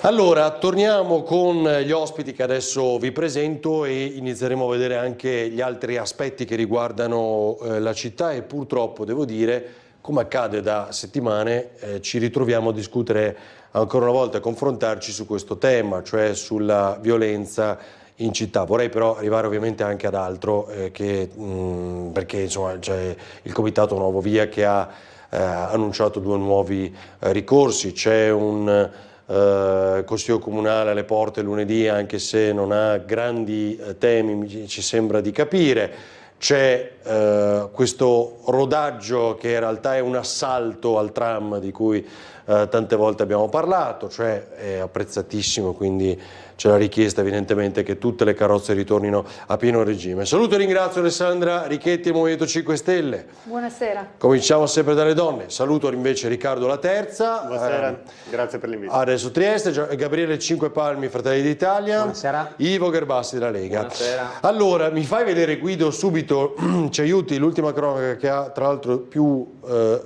Allora, torniamo con gli ospiti che adesso vi presento e inizieremo a vedere anche gli altri aspetti che riguardano la città e purtroppo devo dire, come accade da settimane, ci ritroviamo a discutere ancora una volta, a confrontarci su questo tema, cioè sulla violenza in città. Vorrei però arrivare ovviamente anche ad altro, perché insomma c'è il Comitato Nuovo Via che ha annunciato 2 nuovi ricorsi, c'è un Consiglio Comunale alle porte lunedì, anche se non ha grandi temi, ci sembra di capire. C'è questo rodaggio che in realtà è un assalto al tram di cui tante volte abbiamo parlato, cioè è apprezzatissimo, quindi c'è la richiesta evidentemente che tutte le carrozze ritornino a pieno regime. Saluto e ringrazio Alessandra Richetti del Movimento 5 Stelle. Buonasera. Cominciamo sempre dalle donne. Saluto invece Riccardo La Terza. Buonasera, grazie per l'invito. Adesso Trieste, Gabriele Cinque Palmi, Fratelli d'Italia. Buonasera. Ivo Gerbassi della Lega. Buonasera. Allora, mi fai vedere Guido subito, ci aiuti, l'ultima cronaca che ha tra l'altro più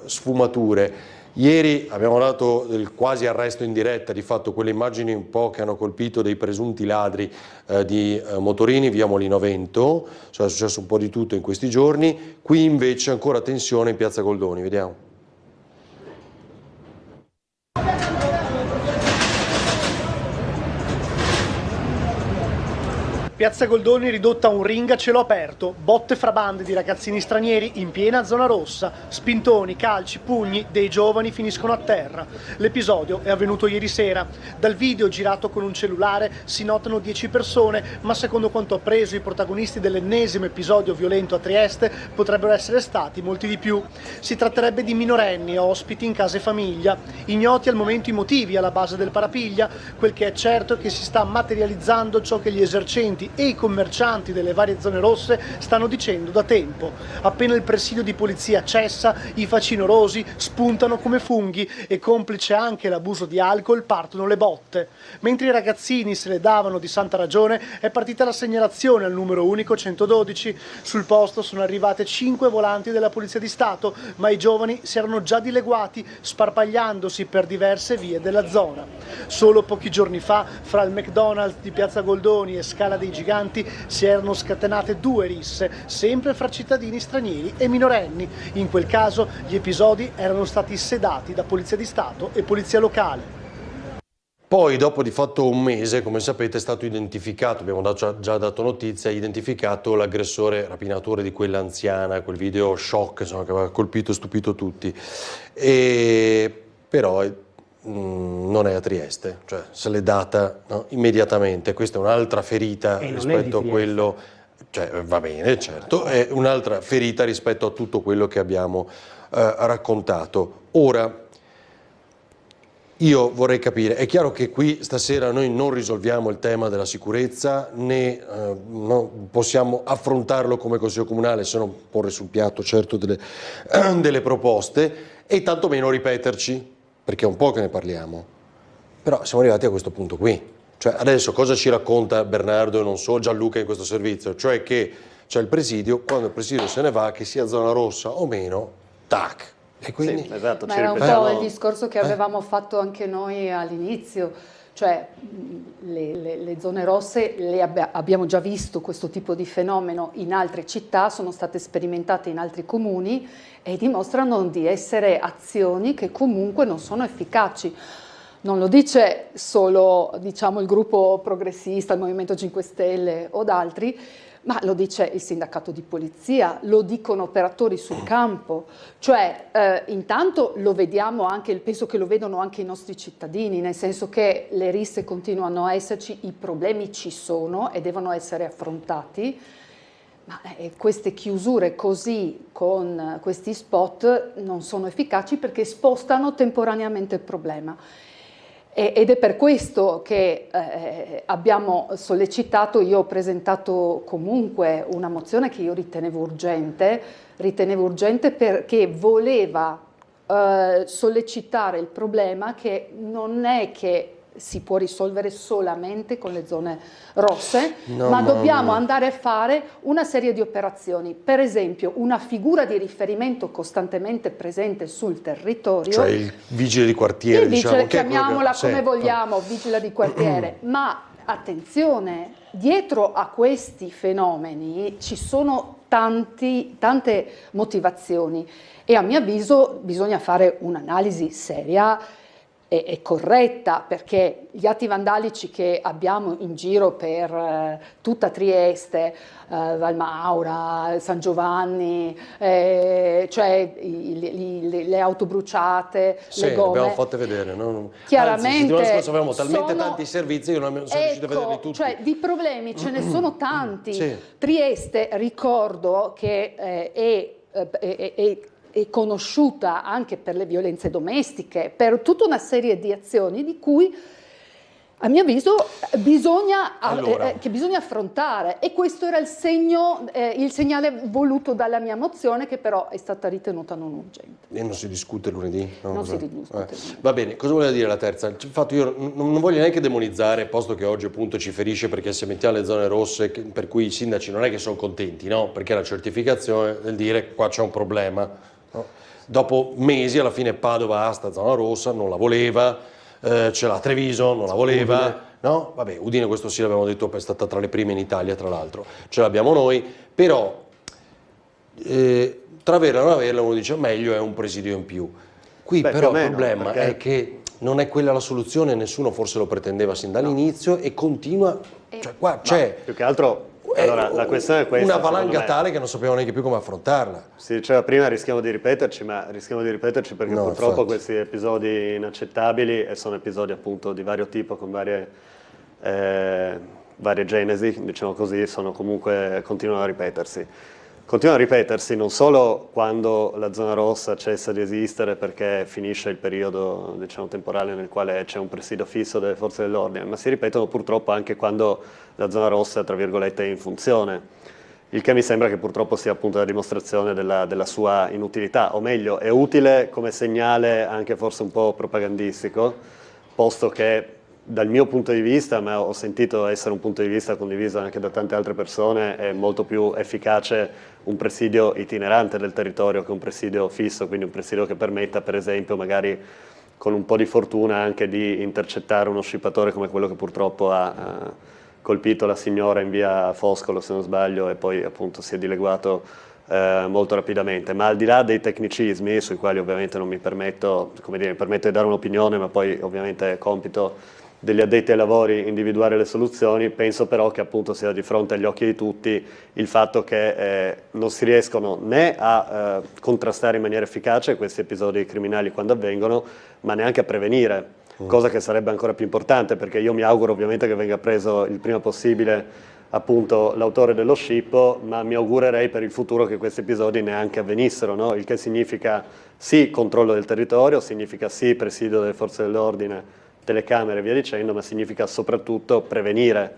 sfumature. Ieri abbiamo dato del quasi arresto in diretta, di fatto quelle immagini un po' che hanno colpito dei presunti ladri di motorini via Molino Vento, cioè è successo un po' di tutto in questi giorni, qui invece ancora tensione in piazza Goldoni, vediamo. Piazza Goldoni ridotta a un ring a cielo aperto, botte fra bande di ragazzini stranieri in piena zona rossa, spintoni, calci, pugni, dei giovani finiscono a terra. L'episodio è avvenuto ieri sera. Dal video girato con un cellulare si notano 10 persone, ma secondo quanto appreso i protagonisti dell'ennesimo episodio violento a Trieste potrebbero essere stati molti di più. Si tratterebbe di minorenni ospiti in case famiglia. Ignoti al momento i motivi alla base del parapiglia, quel che è certo è che si sta materializzando ciò che gli esercenti e i commercianti delle varie zone rosse stanno dicendo da tempo. Appena il presidio di polizia cessa, i facinorosi spuntano come funghi e, complice anche l'abuso di alcol, partono le botte. Mentre i ragazzini se le davano di santa ragione, è partita la segnalazione al numero unico 112. Sul posto sono arrivate 5 volanti della Polizia di Stato, ma i giovani si erano già dileguati, sparpagliandosi per diverse vie della zona. Solo pochi giorni fa, fra il McDonald's di Piazza Goldoni e Scala dei Giganti, si erano scatenate 2 risse, sempre fra cittadini stranieri e minorenni. In quel caso gli episodi erano stati sedati da Polizia di Stato e Polizia Locale. Poi, dopo di fatto un mese, come sapete, è stato identificato, abbiamo già dato notizia, identificato l'aggressore rapinatore di quella anziana, quel video shock, insomma, che aveva colpito e stupito tutti. Però non è a Trieste, cioè se l'è data, no, immediatamente. Questa è un'altra ferita rispetto a quello, cioè va bene, certo, è un'altra ferita rispetto a tutto quello che abbiamo raccontato. Ora, io vorrei capire, è chiaro che qui stasera noi non risolviamo il tema della sicurezza, né possiamo affrontarlo come Consiglio Comunale, se non porre sul piatto certo delle proposte, e tantomeno ripeterci, perché è un po' che ne parliamo. Però siamo arrivati a questo punto qui. Cioè adesso cosa ci racconta Bernardo e non so Gianluca in questo servizio? Cioè che c'è il presidio, quando il presidio se ne va, che sia zona rossa o meno, tac. E quindi... Sì, esatto, Ma era un po' il discorso che avevamo fatto anche noi all'inizio, cioè le zone rosse abbiamo già visto questo tipo di fenomeno in altre città, sono state sperimentate in altri comuni e dimostrano di essere azioni che comunque non sono efficaci. Non lo dice solo, diciamo, il gruppo progressista, il Movimento 5 Stelle o d'altri, ma lo dice il sindacato di polizia, lo dicono operatori sul campo, cioè intanto lo vediamo anche, penso che lo vedono anche i nostri cittadini, nel senso che le risse continuano a esserci, i problemi ci sono e devono essere affrontati, ma queste chiusure così con questi spot non sono efficaci perché spostano temporaneamente il problema. Ed è per questo che abbiamo sollecitato, io ho presentato comunque una mozione che io ritenevo urgente perché voleva sollecitare il problema che non è che si può risolvere solamente con le zone rosse, No, ma dobbiamo mamma. andare a fare una serie di operazioni. Per esempio, una figura di riferimento costantemente presente sul territorio. Cioè il vigile di quartiere, Il vigile, diciamo, che è quello chiamiamola che- come sì. vogliamo, vigile di quartiere, ma attenzione, dietro a questi fenomeni ci sono tante motivazioni e a mio avviso bisogna fare un'analisi seria e corretta, perché gli atti vandalici che abbiamo in giro per tutta Trieste, Valmaura, San Giovanni, cioè le auto bruciate, Sì, le le gomme, abbiamo fatte vedere, no? chiaramente Anzi, settimana scorsa avevamo talmente sono- tanti servizi che non siamo riusciti a vederli tutti. Cioè di problemi ce ne sono tanti. Sì. Trieste, ricordo che è conosciuta anche per le violenze domestiche, per tutta una serie di azioni di cui a mio avviso che bisogna affrontare, e questo era il segnale voluto dalla mia mozione, che però è stata ritenuta non urgente. E non si discute lunedì? Non si discute. Va bene, cosa voleva dire la terza? Il fatto, io non voglio neanche demonizzare, posto che oggi appunto ci ferisce perché se mettiamo le zone rosse, per cui i sindaci non è che sono contenti, no? Perché la certificazione del dire qua c'è un problema, no? Dopo mesi alla fine Padova sta zona rossa, non la voleva, ce l'ha Treviso, non la voleva, no? Vabbè, Udine questo sì l'abbiamo detto, è stata tra le prime in Italia tra l'altro, ce l'abbiamo noi, però tra averla e non averla uno dice meglio è un presidio in più. Qui però il problema è che non è quella la soluzione, nessuno forse lo pretendeva sin dall'inizio e continua, cioè qua c'è Più che altro, allora, la questione è questa. una valanga secondo me. tale che non sappiamo neanche più come affrontarla. Si diceva prima rischiamo di ripeterci, ma rischiamo di ripeterci perché No, purtroppo infatti. questi episodi inaccettabili, e sono episodi appunto di vario tipo con varie genesi, diciamo così, continuano a ripetersi. Continuano a ripetersi non solo quando la zona rossa cessa di esistere perché finisce il periodo, diciamo, temporale nel quale c'è un presidio fisso delle forze dell'ordine, ma si ripetono purtroppo anche quando la zona rossa, tra virgolette, è in funzione. Il che mi sembra che purtroppo sia appunto la dimostrazione della sua inutilità, o meglio, è utile come segnale anche forse un po' propagandistico, posto che dal mio punto di vista, ma ho sentito essere un punto di vista condiviso anche da tante altre persone, è molto più efficace un presidio itinerante del territorio che un presidio fisso, quindi un presidio che permetta, per esempio, magari con un po' di fortuna anche di intercettare uno scippatore come quello che purtroppo ha colpito la signora in via Foscolo, se non sbaglio, e poi appunto si è dileguato molto rapidamente. Ma al di là dei tecnicismi, sui quali ovviamente non mi permetto, come dire, mi permetto di dare un'opinione, ma poi ovviamente è compito degli addetti ai lavori individuare le soluzioni, penso però che appunto sia di fronte agli occhi di tutti il fatto che non si riescono né a contrastare in maniera efficace questi episodi criminali quando avvengono, ma neanche a prevenire, cosa che sarebbe ancora più importante, perché io mi auguro ovviamente che venga preso il prima possibile appunto l'autore dello scippo, ma mi augurerei per il futuro che questi episodi neanche avvenissero, no? Il che significa sì controllo del territorio, significa sì presidio delle forze dell'ordine, telecamere e via dicendo, ma significa soprattutto prevenire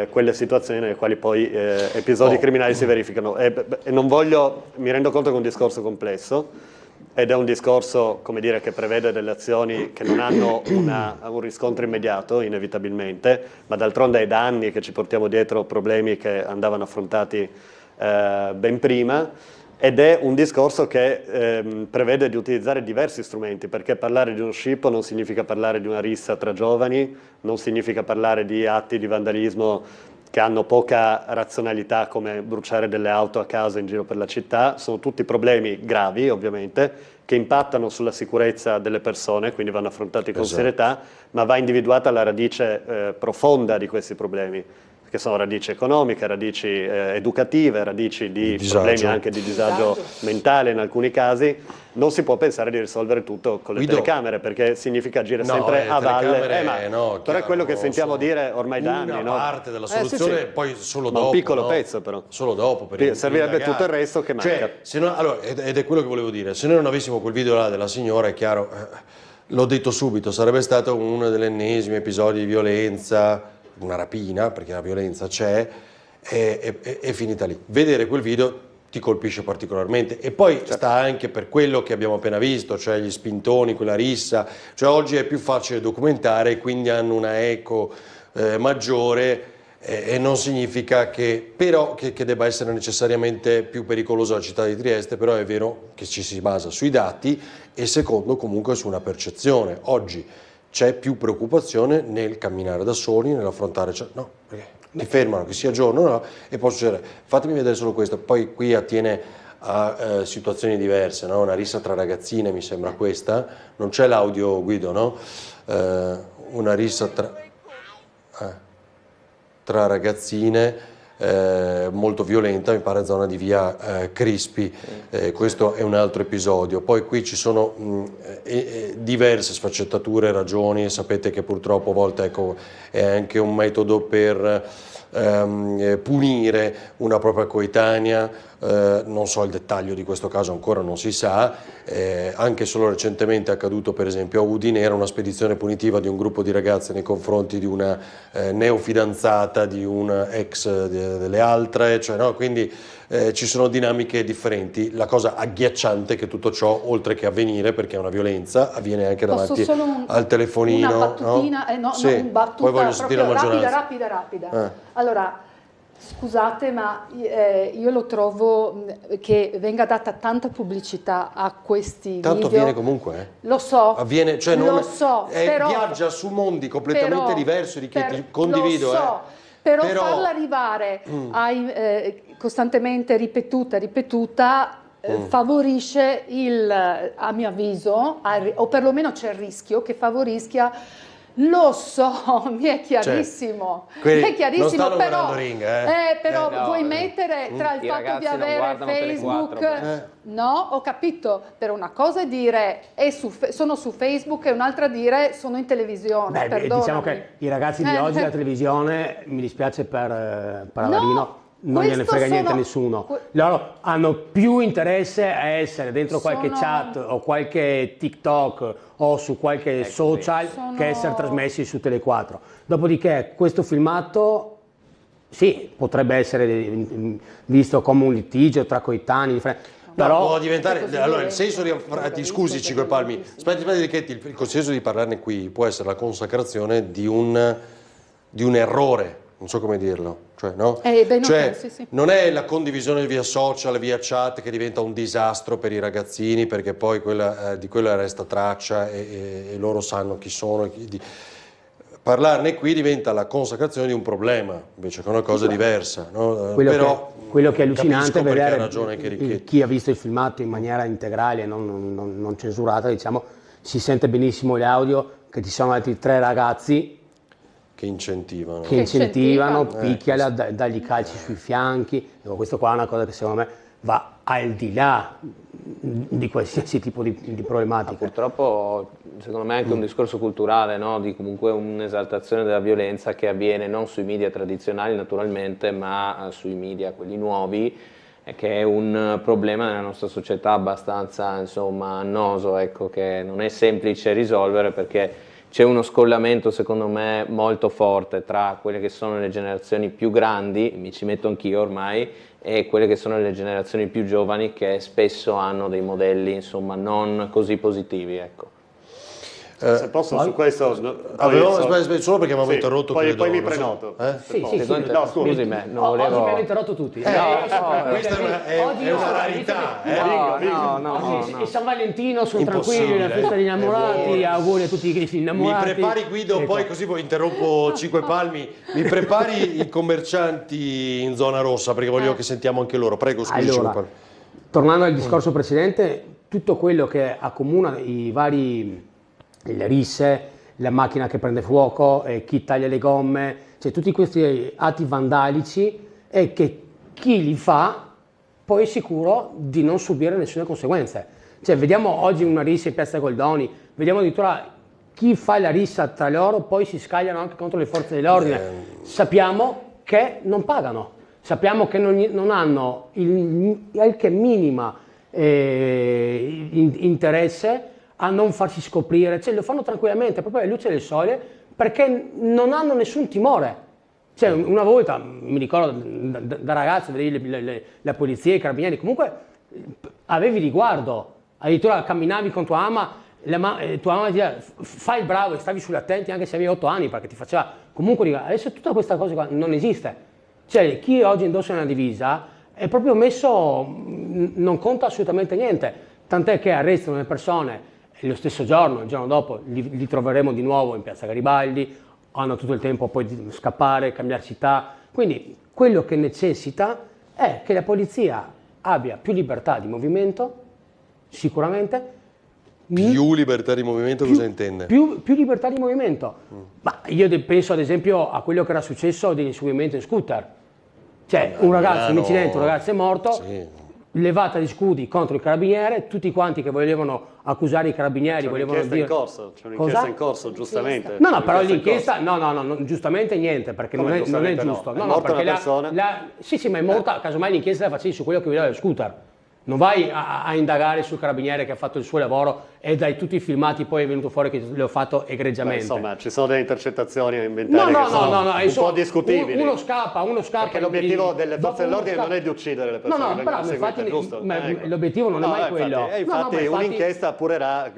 quelle situazioni nelle quali poi episodi criminali si verificano. E non voglio, mi rendo conto che è un discorso complesso ed è un discorso, come dire, che prevede delle azioni che non hanno un riscontro immediato, inevitabilmente, ma d'altronde è da anni che ci portiamo dietro problemi che andavano affrontati ben prima. Ed è un discorso che prevede di utilizzare diversi strumenti, perché parlare di uno scippo non significa parlare di una rissa tra giovani, non significa parlare di atti di vandalismo che hanno poca razionalità come bruciare delle auto a caso in giro per la città. Sono tutti problemi gravi, ovviamente, che impattano sulla sicurezza delle persone, quindi vanno affrontati con serietà, ma va individuata la radice profonda di questi problemi, che sono radici economiche, radici educative, radici di problemi anche di disagio mentale in alcuni casi. Non si può pensare di risolvere tutto con le telecamere, perché significa agire sempre a valle. Però è quello che sentiamo dire ormai da anni. Una parte della soluzione, sì. poi solo Ma dopo. un piccolo pezzo però. Solo dopo. Servirebbe tutto il resto che manca. Cioè, se non, allora, ed è quello che volevo dire, se noi non avessimo quel video là della signora, è chiaro, l'ho detto subito, sarebbe stato uno degli ennesimi episodi di violenza, una rapina, perché la violenza c'è, è finita lì. Vedere quel video ti colpisce particolarmente. E poi sta anche per quello che abbiamo appena visto, cioè gli spintoni, quella rissa, cioè oggi è più facile documentare, quindi hanno una eco maggiore, e non significa che debba essere necessariamente più pericolosa la città di Trieste, però è vero che ci si basa sui dati e secondo comunque su una percezione. Oggi c'è più preoccupazione nel camminare da soli, nell'affrontare, no, perché ti fermano, che sia giorno, no, e può succedere. Fatemi vedere solo questo, poi qui attiene a situazioni diverse, no? Una rissa tra ragazzine mi sembra questa, non c'è l'audio, Guido, no? Una rissa tra ragazzine molto violenta, mi pare zona di via Crispi, questo è un altro episodio. Poi qui ci sono diverse sfaccettature, ragioni, sapete che purtroppo a volte è anche un metodo per punire una propria coetanea, non so il dettaglio di questo caso, ancora non si sa, anche solo recentemente è accaduto per esempio a Udine, era una spedizione punitiva di un gruppo di ragazze nei confronti di una neofidanzata di una ex delle altre, cioè, no? Quindi ci sono dinamiche differenti. La cosa agghiacciante è che tutto ciò, oltre che avvenire, perché è una violenza, avviene anche davanti al telefonino. Una battutina, no? Sì, un battuta poi voglio sentire la maggioranza. rapida. Allora, scusate, ma io lo trovo che venga data tanta pubblicità a questi Tanto video. avviene comunque, Lo so, avviene, cioè lo so, però, viaggia su mondi completamente diversi di che ti condivido. Lo so, però farla arrivare costantemente ripetuta, favorisce a mio avviso, o perlomeno c'è il rischio che favorisca. Lo so, mi è chiarissimo, non stanno però, ring, però vuoi mettere tra il fatto di avere Facebook, no, ho capito, per una cosa è dire sono su Facebook e un'altra dire sono in televisione. Diciamo che i ragazzi di oggi la televisione, mi dispiace per Avarino, non gliene frega niente a nessuno. Loro hanno più interesse a essere dentro qualche chat o qualche TikTok o su qualche social che essere trasmessi su Tele4. Dopodiché questo filmato sì, potrebbe essere visto come un litigio tra coetanei, però può diventare, allora il senso scusi Cinque Palmi, aspetti che il senso di parlarne qui può essere la consacrazione di un errore, non so come dirlo, cioè, no? Sì. Non è la condivisione via social, via chat che diventa un disastro per i ragazzini, perché poi di quella resta traccia e loro sanno chi sono. Parlarne qui diventa la consacrazione di un problema, invece che è una cosa diversa. No? Quello che è allucinante è vedere chi ha visto il filmato in maniera integrale, non censurata, diciamo, si sente benissimo l'audio che ci sono altri 3 ragazzi che incentivano, picchiala, dagli calci sui fianchi. Questo qua è una cosa che secondo me va al di là di qualsiasi tipo di problematica. Ma purtroppo secondo me è anche un discorso culturale, no? Di comunque un'esaltazione della violenza che avviene non sui media tradizionali naturalmente, ma sui media, quelli nuovi, che è un problema nella nostra società abbastanza, insomma, annoso, ecco, che non è semplice risolvere, perché c'è uno scollamento secondo me molto forte tra quelle che sono le generazioni più grandi, mi ci metto anch'io ormai, e quelle che sono le generazioni più giovani, che spesso hanno dei modelli insomma non così positivi, ecco. Se posso su questo solo perché avevamo interrotto, poi mi prenoto. No, scusi, non volevo. Oggi mi hanno interrotto tutti. Questa è una rarità. No. E San Valentino sono tranquilli, la festa degli innamorati, auguri a tutti gli innamorati. Mi prepari Guido, poi così poi interrompo Cinque Palmi, mi prepari i commercianti in zona rossa, perché voglio che sentiamo anche loro. Prego, scusi. Allora, tornando al discorso precedente, tutto quello che accomuna le risse, la macchina che prende fuoco, chi taglia le gomme, cioè tutti questi atti vandalici, e che chi li fa poi è sicuro di non subire nessune conseguenze. Cioè vediamo oggi una rissa in piazza Goldoni, vediamo addirittura chi fa la rissa tra loro poi si scagliano anche contro le forze dell'ordine. Sappiamo che non pagano, sappiamo che non hanno anche minima interesse a non farsi scoprire, cioè lo fanno tranquillamente, proprio alla luce del sole, perché non hanno nessun timore. Cioè, una volta, mi ricordo, da ragazzo, vedevi la polizia, i carabinieri, comunque avevi riguardo, addirittura camminavi con tua mamma, tua mamma diceva fai il bravo e stavi sull'attenti anche se avevi 8 anni perché ti faceva comunque riguardo. Adesso tutta questa cosa qua non esiste. Cioè, chi oggi indossa una divisa è proprio messo, non conta assolutamente niente, tant'è che arrestano le persone e lo stesso giorno, il giorno dopo, li troveremo di nuovo in piazza Garibaldi, hanno tutto il tempo poi di scappare, cambiare città. Quindi quello che necessita è che la polizia abbia più libertà di movimento, sicuramente. Più libertà di movimento cosa intende? Più libertà di movimento. Ma io penso ad esempio a quello che era successo dell'inseguimento in scooter. Cioè un ragazzo, un incidente, un ragazzo è morto, sì. Levata di scudi contro il carabiniere, tutti quanti che volevano accusare i carabinieri, volevano dire... C'è un'inchiesta in corso, giustamente. No, però l'inchiesta, no, giustamente niente, perché non è giusto. No, è morta una persona? Sì, ma è morta, casomai l'inchiesta la facevi su quello che guidava il scooter. Non vai a indagare sul carabiniere che ha fatto il suo lavoro e dai tutti i filmati poi è venuto fuori che l'ho fatto egregiamente. Insomma, ci sono delle intercettazioni inventate no, che sono un po' discutibili. Uno scappa. Perché l'obiettivo delle forze dell'ordine non è di uccidere le persone che vengono seguite, giusto? L'obiettivo non è mai quello. Infatti un'inchiesta appurerà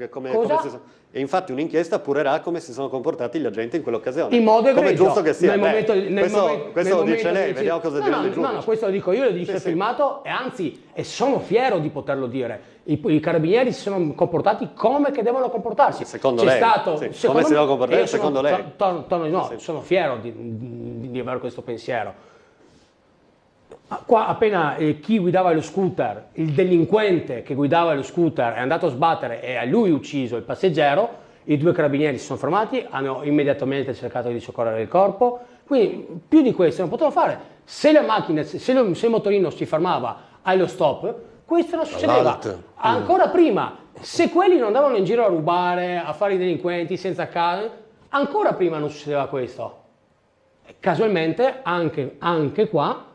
infatti un'inchiesta appurerà come si sono comportati gli agenti in quell'occasione. In modo egregio. Come è giusto che sia. Questo lo dice lei, vediamo cosa dirà il giudice. No, questo lo dico io, lo dice il filmato e anzi, e sono fiero di poterlo dire. I carabinieri si sono comportati come che devono comportarsi. Secondo lei? Come si devono comportare secondo lei? Sono fiero di avere questo pensiero. Qua appena chi guidava lo scooter, il delinquente che guidava lo scooter è andato a sbattere e a lui ucciso il passeggero, i 2 carabinieri si sono fermati, hanno immediatamente cercato di soccorrere il corpo, quindi più di questo non potevano fare. Se la macchina, se il motorino si fermava allo stop, questo non succedeva. Ancora prima, se quelli non andavano in giro a rubare, a fare i delinquenti senza casa, ancora prima non succedeva questo. Casualmente anche qua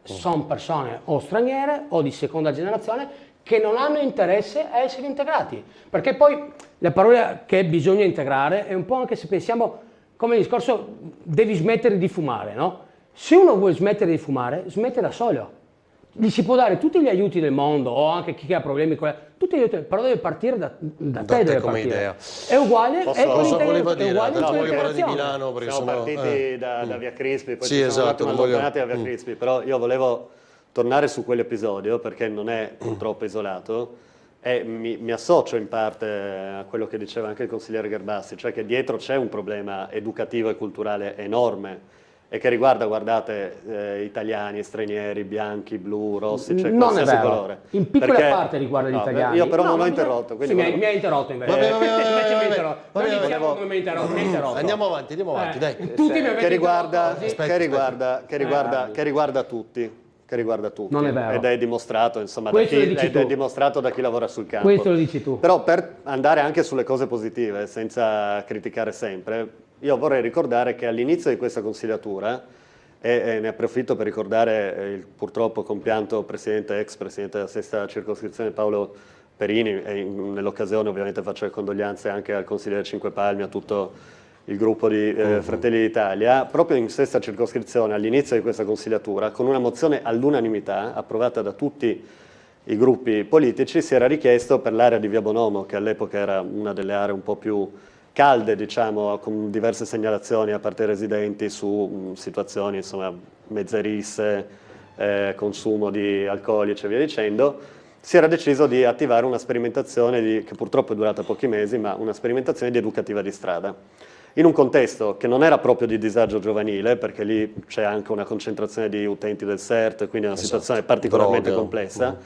sono persone o straniere o di seconda generazione che non hanno interesse a essere integrati, perché poi la parola che bisogna integrare è un po' anche se pensiamo come il discorso devi smettere di fumare, no? Se uno vuole smettere di fumare, smette da solo. Gli si può dare tutti gli aiuti del mondo o anche chi ha problemi con tutti gli aiuti, però deve partire da te deve come partire. idea. È uguale, cosa voleva dire? uguale No, voglio parlare di Milano perché siamo partiti da Via Crispi, poi sì, ci siamo esatto, allontanati da Via Crispi, però io volevo tornare su quell'episodio perché non è purtroppo isolato e mi associo in parte a quello che diceva anche il consigliere Garbassi, cioè che dietro c'è un problema educativo e culturale enorme e che riguarda, guardate, italiani, stranieri, bianchi, blu, rossi, cioè non è qualsiasi vero. colore. In piccola parte riguarda gli italiani. Io però non ho interrotto. Sì, mi hai interrotto invece. Vabbè. Andiamo avanti, dai. Tutti mi avete che riguarda tutti. Che riguarda tutti. Non è vero. Ed è dimostrato, insomma, è dimostrato da chi lavora sul campo. Questo lo dici tu. Però per andare anche sulle cose positive, senza criticare sempre, io vorrei ricordare che all'inizio di questa consigliatura, e ne approfitto per ricordare il purtroppo compianto ex presidente della sesta circoscrizione Paolo Perini, e nell'occasione ovviamente faccio le condoglianze anche al consigliere Cinque Palmi, a tutto il gruppo di Fratelli d'Italia, proprio in sesta circoscrizione all'inizio di questa consigliatura, con una mozione all'unanimità approvata da tutti i gruppi politici, si era richiesto per l'area di Via Bonomo, che all'epoca era una delle aree un po' più calde, diciamo, con diverse segnalazioni a parte residenti su situazioni, insomma, mezze risse, consumo di alcolici e via dicendo, si era deciso di attivare una sperimentazione che purtroppo è durata pochi mesi, ma una sperimentazione di educativa di strada. In un contesto che non era proprio di disagio giovanile, perché lì c'è anche una concentrazione di utenti del CERT, quindi è una situazione particolarmente complessa,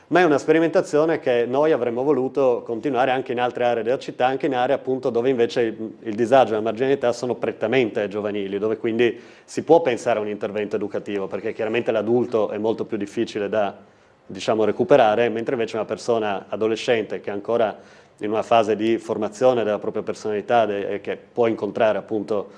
ma è una sperimentazione che noi avremmo voluto continuare anche in altre aree della città, anche in aree appunto dove invece il disagio e la marginalità sono prettamente giovanili, dove quindi si può pensare a un intervento educativo, perché chiaramente l'adulto è molto più difficile da, diciamo, recuperare, mentre invece una persona adolescente che è ancora in una fase di formazione della propria personalità e che può incontrare appunto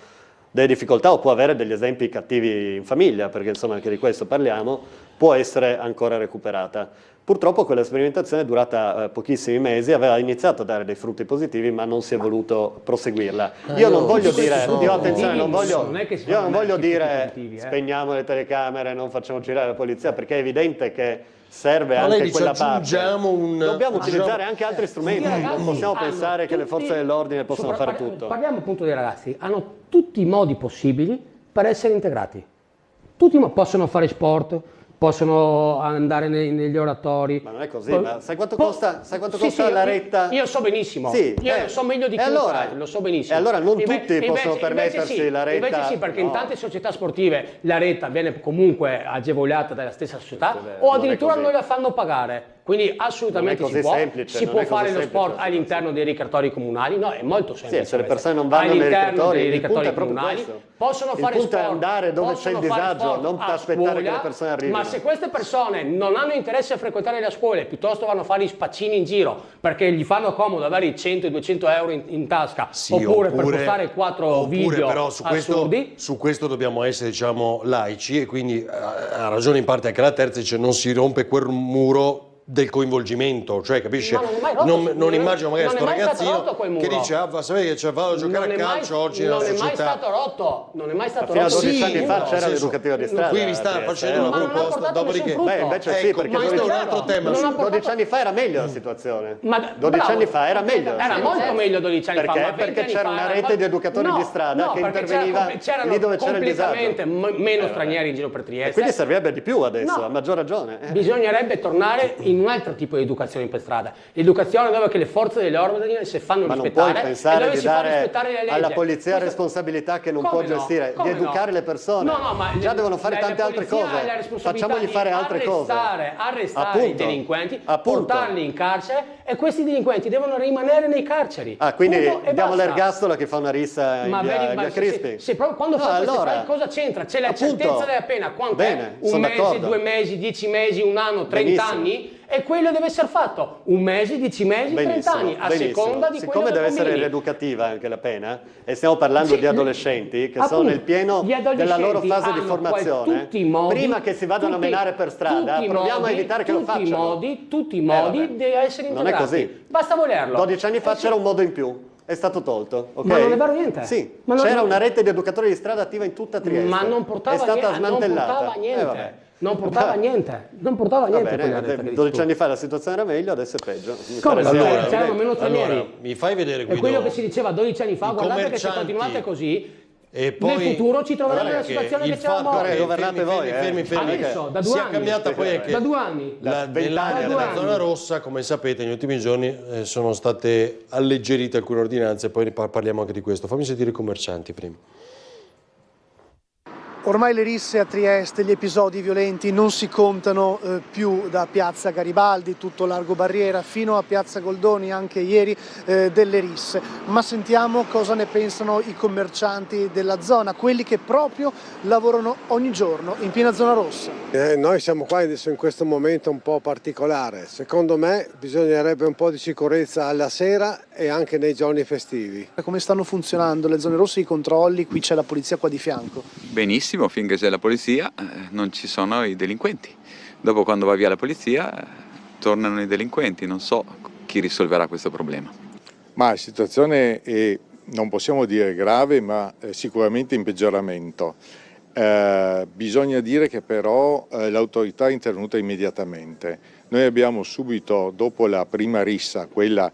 delle difficoltà o può avere degli esempi cattivi in famiglia, perché insomma anche di questo parliamo, può essere ancora recuperata. Purtroppo quella sperimentazione è durata pochissimi mesi, aveva iniziato a dare dei frutti positivi, ma non si è voluto proseguirla. Io non voglio dire, non voglio dire spegniamo le telecamere, non facciamo girare la polizia, perché è evidente che serve anche quella parte. Dobbiamo utilizzare anche altri strumenti, non possiamo pensare che le forze dell'ordine possano fare tutto. Parliamo appunto dei ragazzi, hanno tutti i modi possibili per essere integrati. Tutti possono fare sport, possono andare negli oratori. Ma non è così, ma sai quanto costa la retta? Io so benissimo, lo so meglio di chiunque, lo so benissimo. E allora non tutti possono permettersi la retta? Invece sì, perché in tante società sportive la retta viene comunque agevolata dalla stessa società o addirittura non la fanno pagare. Quindi assolutamente si può fare lo sport all'interno dei ricreatori comunali, no, è molto semplice. Sì, se le persone non vanno nei ricreatori comunali possono fare sport. Il punto è andare dove c'è il disagio, non aspettare che le persone arrivino. Ma se queste persone non hanno interesse a frequentare le scuole, piuttosto vanno a fare gli spaccini in giro perché gli fanno comodo avere i 100-200 euro in tasca, oppure per postare 4 video però assurdi. Su questo dobbiamo essere, diciamo, laici, e quindi ha ragione in parte anche la terza, dice non si rompe quel muro del coinvolgimento, cioè capisci? Non immagino magari sto ragazzino che dice sapete che vado a giocare a calcio oggi nella società. Non è mai stato rotto, non è mai stato rotto. Fino a 12 anni fa c'era l'educativo di strada. Qui vi sta facendo una proposta, dopodiché invece sì, perché questo è un altro tema. 12 anni fa era meglio la situazione. 12 anni fa era meglio. Era molto meglio 12 anni fa. Perché c'era una rete di educatori di strada che interveniva lì dove c'era il disagio. Completamente meno stranieri in giro per Trieste. E quindi servirebbe di più adesso, a maggior ragione. Bisognerebbe tornare in un altro tipo di educazione per strada, l'educazione dove che le forze dell'ordine si fanno rispettare. Ma non puoi pensare di dare alla alla polizia responsabilità che non può gestire, di educare le persone. Ma già devono fare tante altre cose. Facciamogli fare altre cose. Arrestare i delinquenti, portarli in carcere, e questi delinquenti devono rimanere nei carceri. Quindi diamo l'ergastolo a chi fa una rissa in via Crispi. Quando fa queste frasi cosa c'entra? C'è la certezza della pena, quanto è? Un mese, 2 mesi, 10 mesi, un anno, 30 anni? E quello deve essere fatto 1 mese, 10 mesi, 30 anni, a seconda di quello che siccome deve essere rieducativa anche la pena, e stiamo parlando di adolescenti che sono nel pieno della loro fase di formazione, prima che si vadano a menare per strada, proviamo a evitare che lo facciano. Tutti i modi deve essere integrati. Non è così. Basta volerlo. 12 anni fa c'era un modo in più. È stato tolto, ok? Ma non è vero niente. Sì, c'era una rete di educatori di strada attiva in tutta Trieste. Ma non portava è stata smantellata. Non portava niente. Non portava niente. Va bene, 12 anni fa la situazione era meglio, adesso è peggio. Come? C'erano meno stranieri. Mi fai vedere qui. È quello che si diceva 12 anni fa, guardate che se continuate così, e poi, nel futuro ci troveremo nella situazione che c'eravamo. Governate voi, fermi. Adesso, da 2 anni. Si è cambiata poi anche da 2 anni. Nell'area della zona rossa, come sapete, negli ultimi giorni sono state alleggerite alcune ordinanze, poi parliamo anche di questo. Fammi sentire i commercianti prima. Ormai le risse a Trieste, gli episodi violenti non si contano più, da piazza Garibaldi, tutto Largo Barriera, fino a piazza Goldoni, anche ieri delle risse. Ma sentiamo cosa ne pensano i commercianti della zona, quelli che proprio lavorano ogni giorno in piena zona rossa. Noi siamo qua adesso in questo momento un po' particolare. Secondo me bisognerebbe un po' di sicurezza alla sera e anche nei giorni festivi. Come stanno funzionando le zone rosse, i controlli? Qui c'è la polizia qua di fianco. Benissimo. Finché c'è la polizia non ci sono i delinquenti. Dopo, quando va via la polizia, tornano i delinquenti. Non so chi risolverà questo problema. Ma la situazione è, non possiamo dire grave, ma sicuramente in peggioramento. Bisogna dire che però l'autorità è intervenuta immediatamente. Noi abbiamo subito, dopo la prima rissa, quella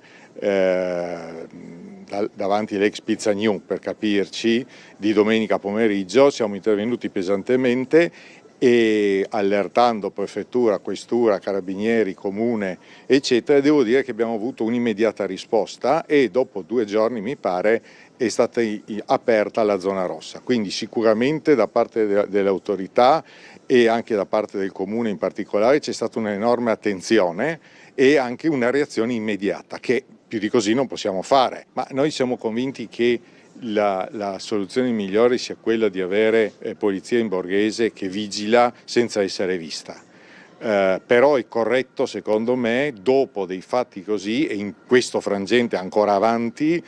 davanti all'ex Pizza New, per capirci, di domenica pomeriggio, siamo intervenuti pesantemente e allertando prefettura, questura, carabinieri, comune, eccetera. Devo dire che abbiamo avuto un'immediata risposta e dopo 2 giorni, mi pare, è stata aperta la zona rossa. Quindi sicuramente da parte delle autorità e anche da parte del comune in particolare c'è stata un'enorme attenzione e anche una reazione immediata, che più di così non possiamo fare. Ma noi siamo convinti che la soluzione migliore sia quella di avere polizia in borghese che vigila senza essere vista. Però è corretto, secondo me, dopo dei fatti così e in questo frangente ancora avanti,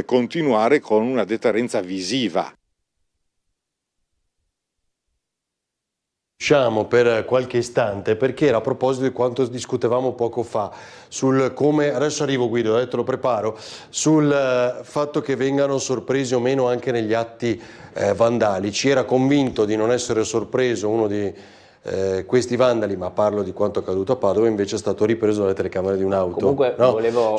continuare con una deterrenza visiva. Usciamo per qualche istante perché era a proposito di quanto discutevamo poco fa sul come, adesso arrivo Guido, te lo preparo, sul fatto che vengano sorpresi o meno anche negli atti vandalici. Era convinto di non essere sorpreso uno di questi vandali, ma parlo di quanto accaduto a Padova, invece è stato ripreso dalle telecamere di un'auto. Comunque no? volevo...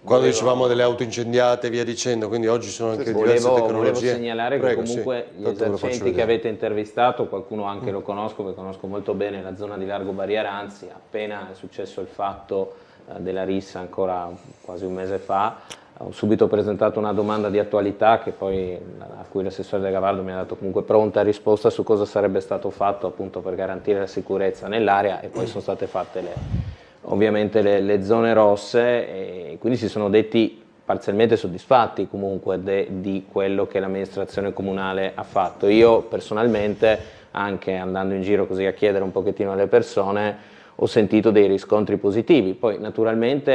Quando dicevamo delle auto incendiate e via dicendo, quindi oggi sono anche diverse tecnologie. Volevo segnalare che comunque sì, gli esercenti che avete intervistato, qualcuno anche lo conosco, perché conosco molto bene la zona di Largo Barriera, anzi appena è successo il fatto della rissa ancora quasi un mese fa, ho subito presentato una domanda di attualità che poi, a cui l'assessore De Gavardo mi ha dato comunque pronta risposta su cosa sarebbe stato fatto appunto per garantire la sicurezza nell'area, e poi sono state fatte ovviamente le zone rosse, e quindi si sono detti parzialmente soddisfatti comunque di quello che l'amministrazione comunale ha fatto. Io personalmente, anche andando in giro così a chiedere un pochettino alle persone, ho sentito dei riscontri positivi. Poi naturalmente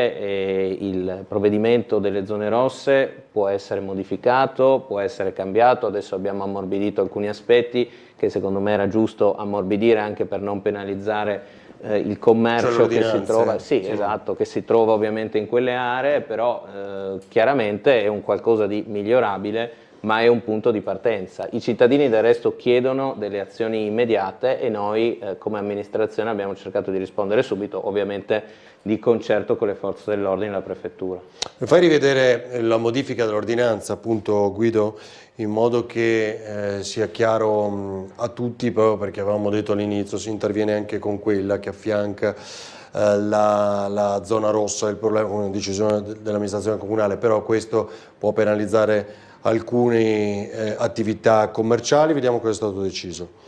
il provvedimento delle zone rosse può essere modificato, può essere cambiato, adesso abbiamo ammorbidito alcuni aspetti che secondo me era giusto ammorbidire anche per non penalizzare il commercio che si trova, esatto, che si trova ovviamente in quelle aree, però chiaramente è un qualcosa di migliorabile, ma è un punto di partenza. I cittadini del resto chiedono delle azioni immediate e noi come amministrazione abbiamo cercato di rispondere subito, ovviamente di concerto con le forze dell'ordine e la prefettura. Mi fai rivedere la modifica dell'ordinanza, appunto Guido, in modo che sia chiaro a tutti, proprio perché avevamo detto all'inizio si interviene anche con quella che affianca la zona rossa, il problema con una decisione dell'amministrazione comunale, però questo può penalizzare alcune attività commerciali. Vediamo cosa è stato deciso.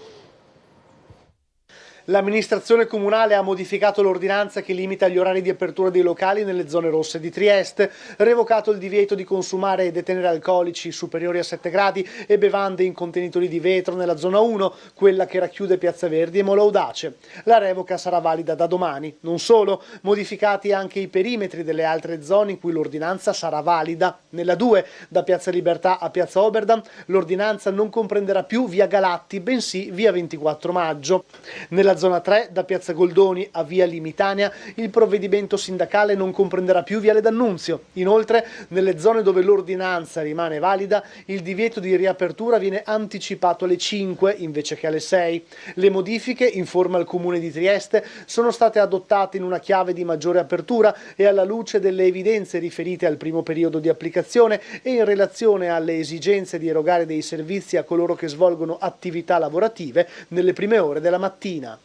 L'amministrazione comunale ha modificato l'ordinanza che limita gli orari di apertura dei locali nelle zone rosse di Trieste, revocato il divieto di consumare e detenere alcolici superiori a 7 gradi e bevande in contenitori di vetro nella zona 1, quella che racchiude Piazza Verdi e Mola Audace. La revoca sarà valida da domani. Non solo, modificati anche i perimetri delle altre zone in cui l'ordinanza sarà valida. Nella 2, da Piazza Libertà a Piazza Oberdan, l'ordinanza non comprenderà più via Galatti, bensì via 24 maggio. Nella zona 3, da Piazza Goldoni a via Limitania, il provvedimento sindacale non comprenderà più viale D'Annunzio. Inoltre, nelle zone dove l'ordinanza rimane valida, il divieto di riapertura viene anticipato alle 5 invece che alle 6. Le modifiche, informa il Comune di Trieste, sono state adottate in una chiave di maggiore apertura e alla luce delle evidenze riferite al primo periodo di applicazione e in relazione alle esigenze di erogare dei servizi a coloro che svolgono attività lavorative nelle prime ore della mattina.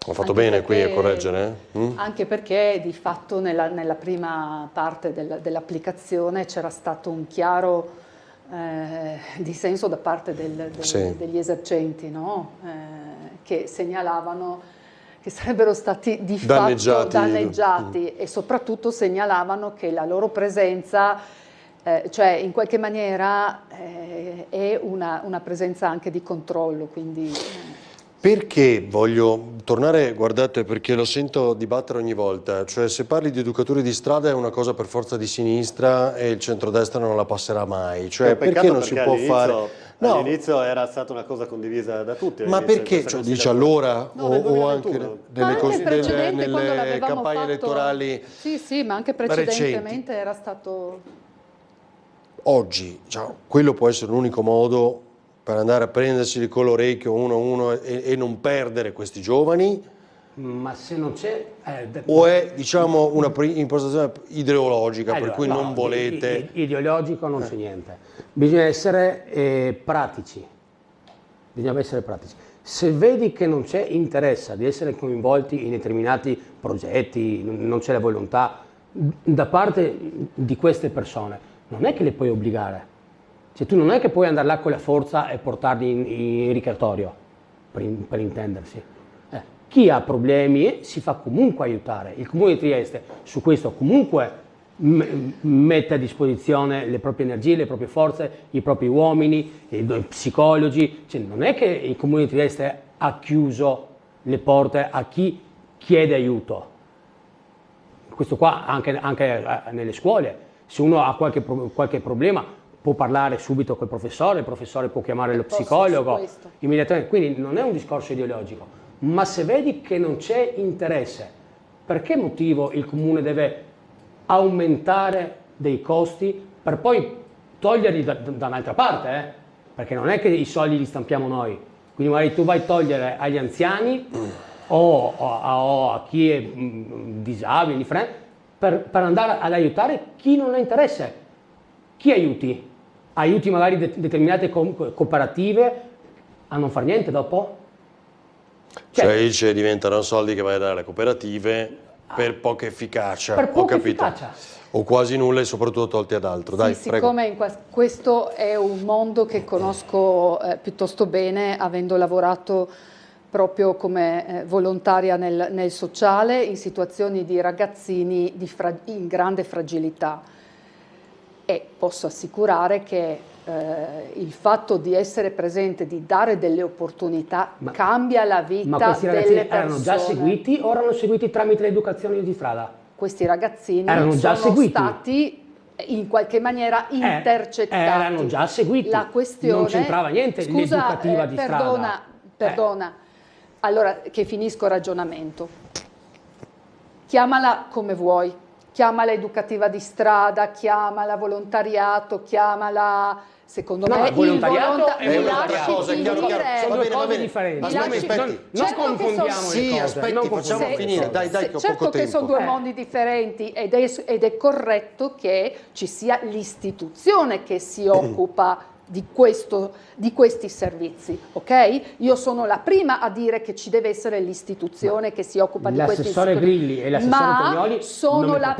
Ho fatto bene qui a correggere? Anche perché di fatto nella prima parte dell'applicazione c'era stato un chiaro dissenso da parte degli esercenti, no? Che segnalavano che sarebbero stati di fatto danneggiati e soprattutto segnalavano che la loro presenza, cioè in qualche maniera è una presenza anche di controllo, quindi... Perché voglio tornare, guardate, perché lo sento dibattere ogni volta, cioè se parli di educatori di strada è una cosa per forza di sinistra e il centrodestra non la passerà mai, cioè perché non si può fare... No. All'inizio era stata una cosa condivisa da tutti. Ma perché? Cioè, dice allora o anche nelle campagne elettorali Sì, ma anche precedentemente era stato... Oggi, cioè, quello può essere l'unico modo per andare a prendersi con l'orecchio uno a uno e non perdere questi giovani? Ma se non c'è... o è, diciamo, una impostazione ideologica, allora, per cui non volete... Ideologico non c'è niente. Bisogna essere pratici. Bisogna essere pratici. Se vedi che non c'è interesse di essere coinvolti in determinati progetti, non c'è la volontà da parte di queste persone, non è che le puoi obbligare. Cioè, tu non è che puoi andare là con la forza e portarli in ricreatorio, per intendersi. Chi ha problemi si fa comunque aiutare. Il Comune di Trieste su questo comunque mette a disposizione le proprie energie, le proprie forze, i propri uomini, i psicologi. Cioè, non è che il Comune di Trieste ha chiuso le porte a chi chiede aiuto. Questo qua anche nelle scuole. Se uno ha qualche problema, può parlare subito col professore, il professore può chiamare lo psicologo immediatamente, quindi non è un discorso ideologico, ma se vedi che non c'è interesse, per che motivo il comune deve aumentare dei costi per poi toglierli da un'altra parte, perché non è che i soldi li stampiamo noi, quindi magari tu vai a togliere agli anziani o a chi è disabile, per andare ad aiutare chi non ha interesse. Chi aiuti? Aiuti magari determinate cooperative a non far niente dopo? Cioè dice diventano soldi che vai a dare alle cooperative per poca efficacia, Per poca ho capito. efficacia. O quasi nulla e soprattutto tolti ad altro. Dai, Sì, prego. siccome questo è un mondo che conosco piuttosto bene, avendo lavorato proprio come volontaria nel sociale, in situazioni di ragazzini in grande fragilità. E posso assicurare che il fatto di essere presente, di dare delle opportunità, cambia la vita Ma questi ragazzini delle persone. erano già seguiti o erano seguiti tramite l'educazione di strada? Questi ragazzini Erano già sono seguiti. stati in qualche maniera intercettati. Erano già seguiti. La questione, non c'entrava niente l'educativa di strada. Perdona. Allora, che finisco il ragionamento. Chiamala come vuoi. Chiamala educativa di strada, chiamala volontariato, chiamala... Secondo me il volontariato è mi un'altra lasci cosa, finire. sono due cose differenti. Aspetti. Non confondiamo Sì, le cose. aspetti, facciamo finire. Dai, che ho Certo poco che tempo. sono due mondi differenti ed è corretto che ci sia l'istituzione che si occupa di questi servizi, ok? Io sono la prima a dire che ci deve essere l'istituzione che si occupa di questi servizi. L'assessore Grilli e l'assessore Tognoli sono la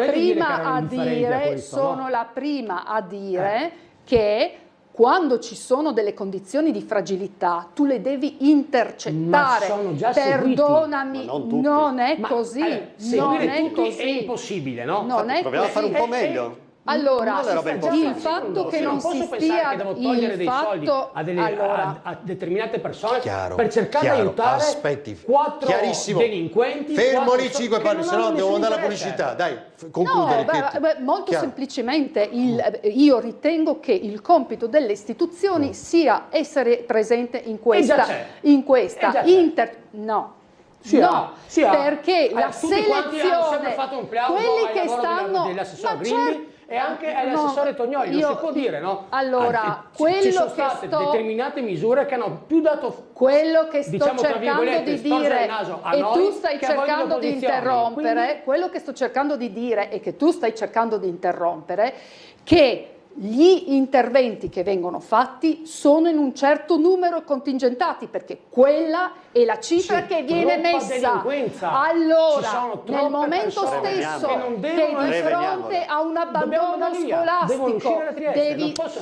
prima a dire che quando ci sono delle condizioni di fragilità tu le devi intercettare. Ma sono già Perdonami, seguiti. non è così. Non seguire è tutti così. è impossibile, no? Non è Proviamo a fare un po' meglio. Allora, il il fatto che non si stia, che devo togliere dei soldi a determinate persone per cercare di aiutare quattro delinquenti. Fermo lì 5 palmi, se no devo mandare la pubblicità. Dai, concludere. Molto semplicemente io ritengo che il compito delle istituzioni sia essere presente in questa perché la selezione, quelli che stanno e anche all'assessore Tognoli, lo si può dire, no? Allora, ci sono state determinate misure che hanno più dato quello che sto diciamo, cercando di dire e tu stai cercando di interrompere, quello che sto cercando di dire e che tu stai cercando di interrompere, che gli interventi che vengono fatti sono in un certo numero contingentati, perché quella è la cifra che viene messa. Allora, nel momento stesso che di fronte a un abbandono scolastico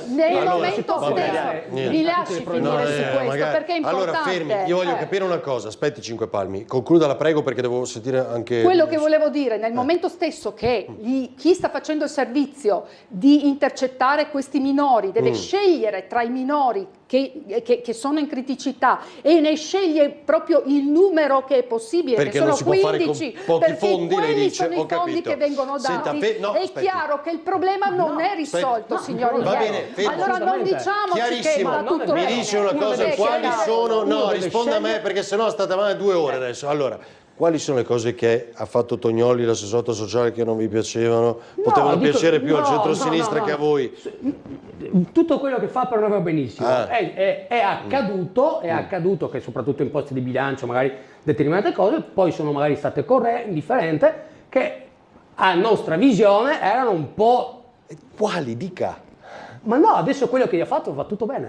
nel momento stesso mi lasci finire su questo, perché è importante. Allora fermi, io voglio capire una cosa, aspetti 5 palmi, concluda la prego perché devo sentire anche... Quello che volevo dire, nel momento stesso che chi sta facendo il servizio di intercettare questi minori deve scegliere tra i minori che sono in criticità e ne sceglie proprio il numero che è possibile, perché che sono non si può 15, fare con pochi fondi, lei dice, sono i fondi che vengono dati. È chiaro che il problema non è risolto, signori. Va bene, fermo. Allora non diciamoci che va tutto bene. Mi dice una cosa, quali sono... No, risponda a me perché sennò state avanti 2 ore adesso. Allora, quali sono le cose che ha fatto Tognoli, l'assessore sociale, che non vi piacevano? Potevano piacere più al centro-sinistra che a voi? Tutto quello che fa per noi va benissimo. È accaduto che soprattutto in posti di bilancio magari determinate cose poi sono magari state indifferenti, che a nostra visione erano un po'... Quali? Dica. Ma no, adesso quello che gli ha fatto va tutto bene.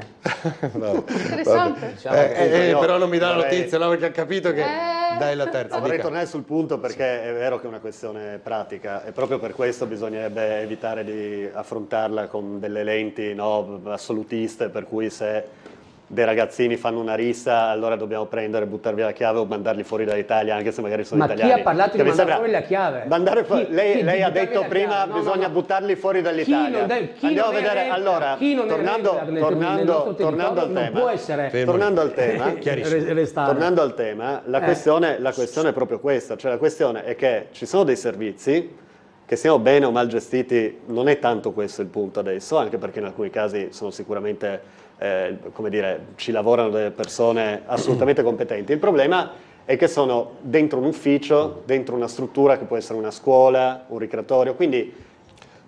Interessante. Però non mi dà la notizia, no? Perché ha capito che dai la terza. Vorrei tornare sul punto perché è vero che è una questione pratica e proprio per questo bisognerebbe evitare di affrontarla con delle lenti assolutiste, per cui se dei ragazzini fanno una rissa allora dobbiamo buttare via la chiave o mandarli fuori dall'Italia, anche se magari sono italiani. Ma chi ha parlato di mandare fuori la chiave? Lei ha detto prima bisogna buttarli fuori dall'Italia. Andiamo a vedere, allora, tornando al tema, la questione è proprio questa, cioè la questione è che ci sono dei servizi Che siano bene o mal gestiti non è tanto questo il punto adesso, anche perché in alcuni casi sono sicuramente, come dire, ci lavorano delle persone assolutamente competenti. Il problema è che sono dentro un ufficio, dentro una struttura che può essere una scuola, un ricreatorio, quindi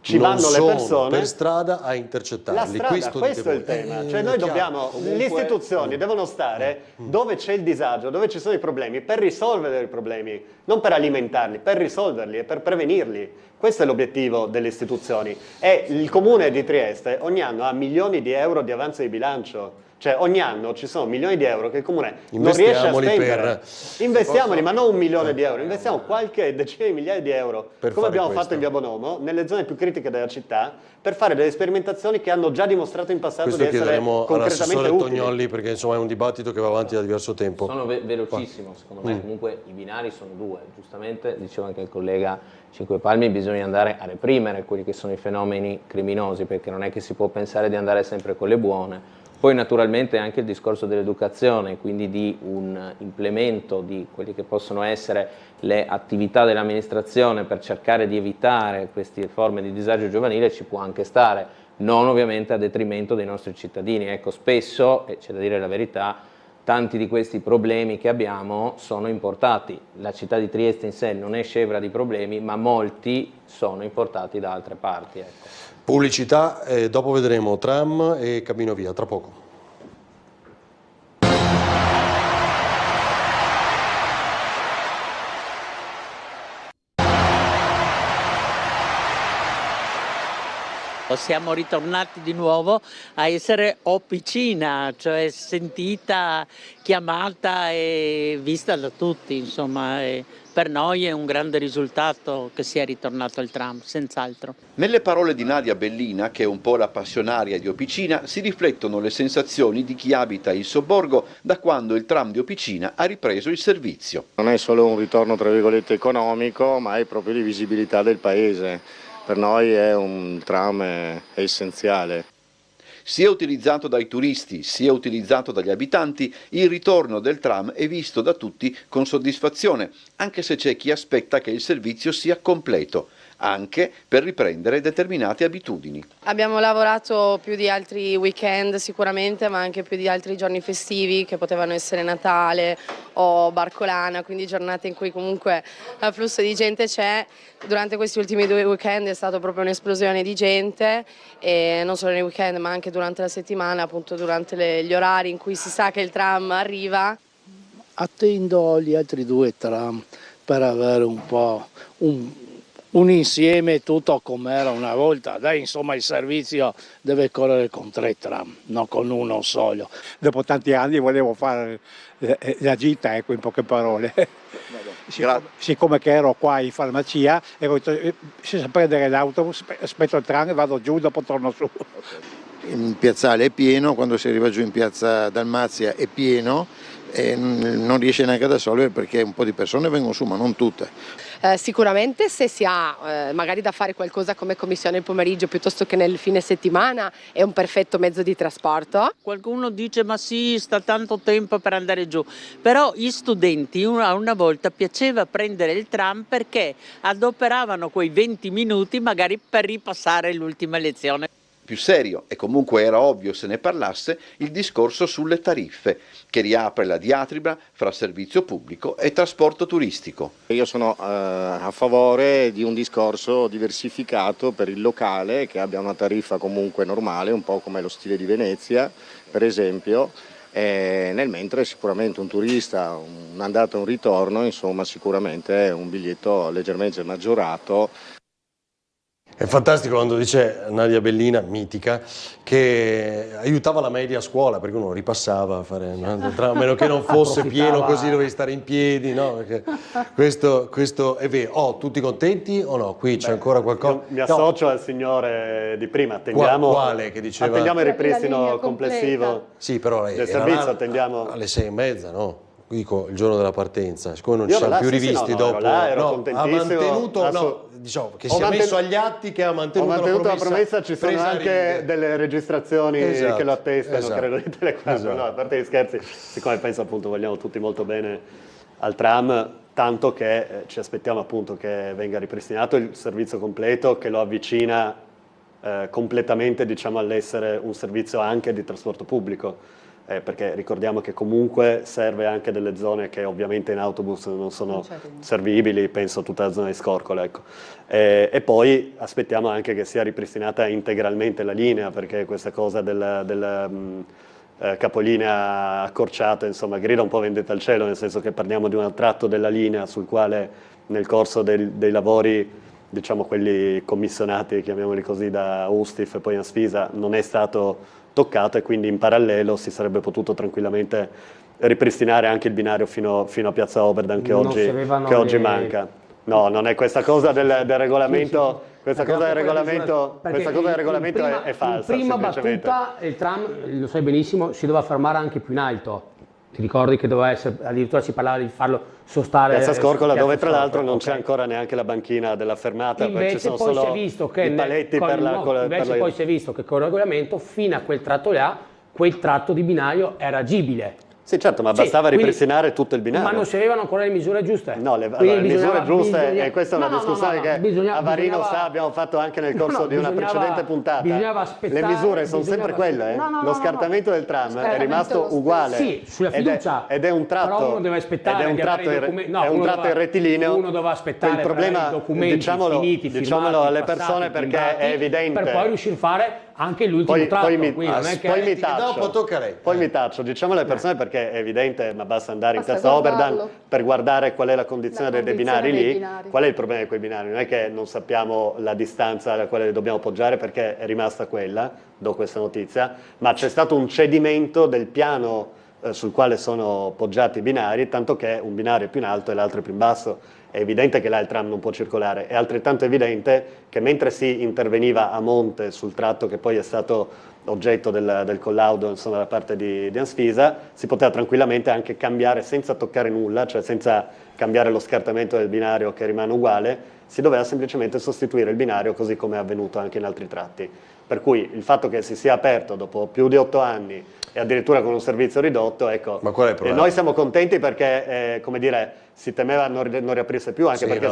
ci vanno le persone per strada a intercettarli. La strada, questo è il tema. Cioè noi dobbiamo, le istituzioni devono stare dove c'è il disagio, dove ci sono i problemi, per risolvere i problemi, non per alimentarli, per risolverli e per prevenirli. Questo è l'obiettivo delle istituzioni. E il Comune di Trieste ogni anno ha milioni di euro di avanzo di bilancio. Cioè ogni anno ci sono milioni di euro che il Comune non riesce a spendere. Investiamoli, ma non 1 milione di euro, investiamo qualche decina di migliaia di euro, come abbiamo fatto in Via Bonomo, nelle zone più critiche della città, per fare delle sperimentazioni che hanno già dimostrato in passato di essere concretamente utili. Tognolli, perché insomma è un dibattito che va avanti da diverso tempo. Sono velocissimo, secondo me comunque i binari sono 2, giustamente diceva anche il collega Cinque Palmi, bisogna andare a reprimere quelli che sono i fenomeni criminosi, perché non è che si può pensare di andare sempre con le buone. Poi naturalmente anche il discorso dell'educazione, quindi di un implemento di quelle che possono essere le attività dell'amministrazione per cercare di evitare queste forme di disagio giovanile ci può anche stare, non ovviamente a detrimento dei nostri cittadini. Ecco, spesso, e c'è da dire la verità, tanti di questi problemi che abbiamo sono importati. La città di Trieste in sé non è scevra di problemi, ma molti sono importati da altre parti. Ecco. Pubblicità, dopo vedremo tram e cammino via, tra poco. Siamo ritornati di nuovo a essere officina, cioè sentita, chiamata e vista da tutti, insomma. Per noi è un grande risultato che sia ritornato il tram, senz'altro. Nelle parole di Nadia Bellina, che è un po' la passionaria di Opicina, si riflettono le sensazioni di chi abita il sobborgo da quando il tram di Opicina ha ripreso il servizio. Non è solo un ritorno tra virgolette economico, ma è proprio di visibilità del paese. Per noi è un tram è essenziale. Sia utilizzato dai turisti, sia utilizzato dagli abitanti, il ritorno del tram è visto da tutti con soddisfazione, anche se c'è chi aspetta che il servizio sia completo, anche per riprendere determinate abitudini. Abbiamo lavorato più di altri weekend sicuramente, ma anche più di altri giorni festivi che potevano essere Natale o Barcolana, quindi giornate in cui comunque l'afflusso di gente c'è. Durante questi ultimi 2 weekend è stata proprio un'esplosione di gente, e non solo nei weekend ma anche durante la settimana, appunto durante gli orari in cui si sa che il tram arriva. Attendo gli altri 2 tram per avere un po' un insieme tutto come era una volta. Dai, insomma il servizio deve correre con 3 tram, non con uno solo. Dopo tanti anni volevo fare la gita, ecco, in poche parole. Siccome che ero qua in farmacia, ero senza prendere l'autobus, aspetto il tram e vado giù, dopo torno su. Il piazzale è pieno, quando si arriva giù in piazza Dalmazia è pieno e non riesce neanche ad assolvere perché un po' di persone vengono su, ma non tutte. Sicuramente se si ha magari da fare qualcosa come commissione il pomeriggio piuttosto che nel fine settimana è un perfetto mezzo di trasporto. Qualcuno dice ma sì, sta tanto tempo per andare giù, però gli studenti una volta piaceva prendere il tram perché adoperavano quei 20 minuti magari per ripassare l'ultima lezione. Più serio, e comunque era ovvio se ne parlasse, il discorso sulle tariffe, che riapre la diatriba fra servizio pubblico e trasporto turistico. Io sono a favore di un discorso diversificato per il locale, che abbia una tariffa comunque normale, un po' come lo stile di Venezia, per esempio, nel mentre sicuramente un turista, un'andata e un ritorno, insomma sicuramente è un biglietto leggermente maggiorato. È fantastico quando dice Nadia Bellina, mitica, che aiutava la media a scuola, perché uno ripassava a fare, a meno che non fosse pieno così dovevi stare in piedi, no? Perché questo è vero. Oh, tutti contenti o no? Qui c'è ancora qualcosa? Mi associo al signore di prima, attendiamo, quale, che diceva? Attendiamo il ripristino complessivo sì, però del servizio, attendiamo alle 6:30, no? Dico il giorno della partenza, siccome non ci siamo più rivisti dopo, ero ha mantenuto, diciamo che sia messo agli atti che ha mantenuto la promessa. Ci sono anche delle registrazioni che lo attestano, credo di Telequattro. No, a parte gli scherzi, siccome penso appunto vogliamo tutti molto bene al tram tanto che ci aspettiamo appunto che venga ripristinato il servizio completo, che lo avvicina completamente, diciamo, all'essere un servizio anche di trasporto pubblico. Perché ricordiamo che comunque serve anche delle zone che ovviamente in autobus non sono servibili, penso a tutta la zona di Scorcolo, ecco. E poi aspettiamo anche che sia ripristinata integralmente la linea, perché questa cosa del capolinea accorciato, insomma, grida un po' vendetta al cielo, nel senso che parliamo di un tratto della linea sul quale nel corso dei lavori, diciamo quelli commissionati, chiamiamoli così, da Ustif e poi Ansvisa, non è stato toccato, e quindi in parallelo si sarebbe potuto tranquillamente ripristinare anche il binario fino a Piazza Oberdan che oggi manca. No, non è questa cosa del regolamento, questa cosa del regolamento è falsa. In prima battuta il tram, lo sai benissimo, si doveva fermare anche più in alto. Ti ricordi che doveva essere, addirittura si parlava di farlo sostare Piazza Scorcola, dove tra Scorcola, l'altro non c'è ancora neanche la banchina della fermata, perché ci sono poi solo si è visto che i paletti per la... Invece poi si è visto che con il regolamento fino a quel tratto là, quel tratto di binario era agibile. Sì, certo, ma bastava ripristinare tutto il binario. Ma non si avevano ancora le misure giuste. No, le misure giuste, e questa è una discussione che Avarino sa, abbiamo fatto anche nel corso di una precedente puntata. Le misure sono sempre quelle, Lo scartamento del tram è rimasto uguale. Sì, sulla fiducia. Ed è un tratto, però uno deve aspettare, è un tratto in rettilineo. Uno doveva aspettare il problema, i documenti finiti, diciamolo alle persone, perché è evidente. Per poi riuscire a fare anche l'ultimo tratto. Poi mi taccio, diciamo alle persone, perché è evidente, ma basta andare in Piazza Oberdan per guardare qual è la condizione dei binari lì. Qual è il problema di quei binari? Non è che non sappiamo la distanza alla quale dobbiamo poggiare, perché è rimasta quella, do questa notizia, ma c'è stato un cedimento del piano sul quale sono poggiati i binari, tanto che un binario è più in alto e l'altro è più in basso. È evidente che là il tram non può circolare, è altrettanto evidente che mentre si interveniva a monte sul tratto che poi è stato oggetto del collaudo, insomma, da parte di Ansvisa, si poteva tranquillamente anche cambiare senza toccare nulla, cioè senza cambiare lo scartamento del binario che rimane uguale, si doveva semplicemente sostituire il binario, così come è avvenuto anche in altri tratti. Per cui il fatto che si sia aperto dopo più di 8 anni e addirittura con un servizio ridotto, ecco, ma qual è il problema? Noi siamo contenti perché, come dire, si temeva non riaprisse più, anche perché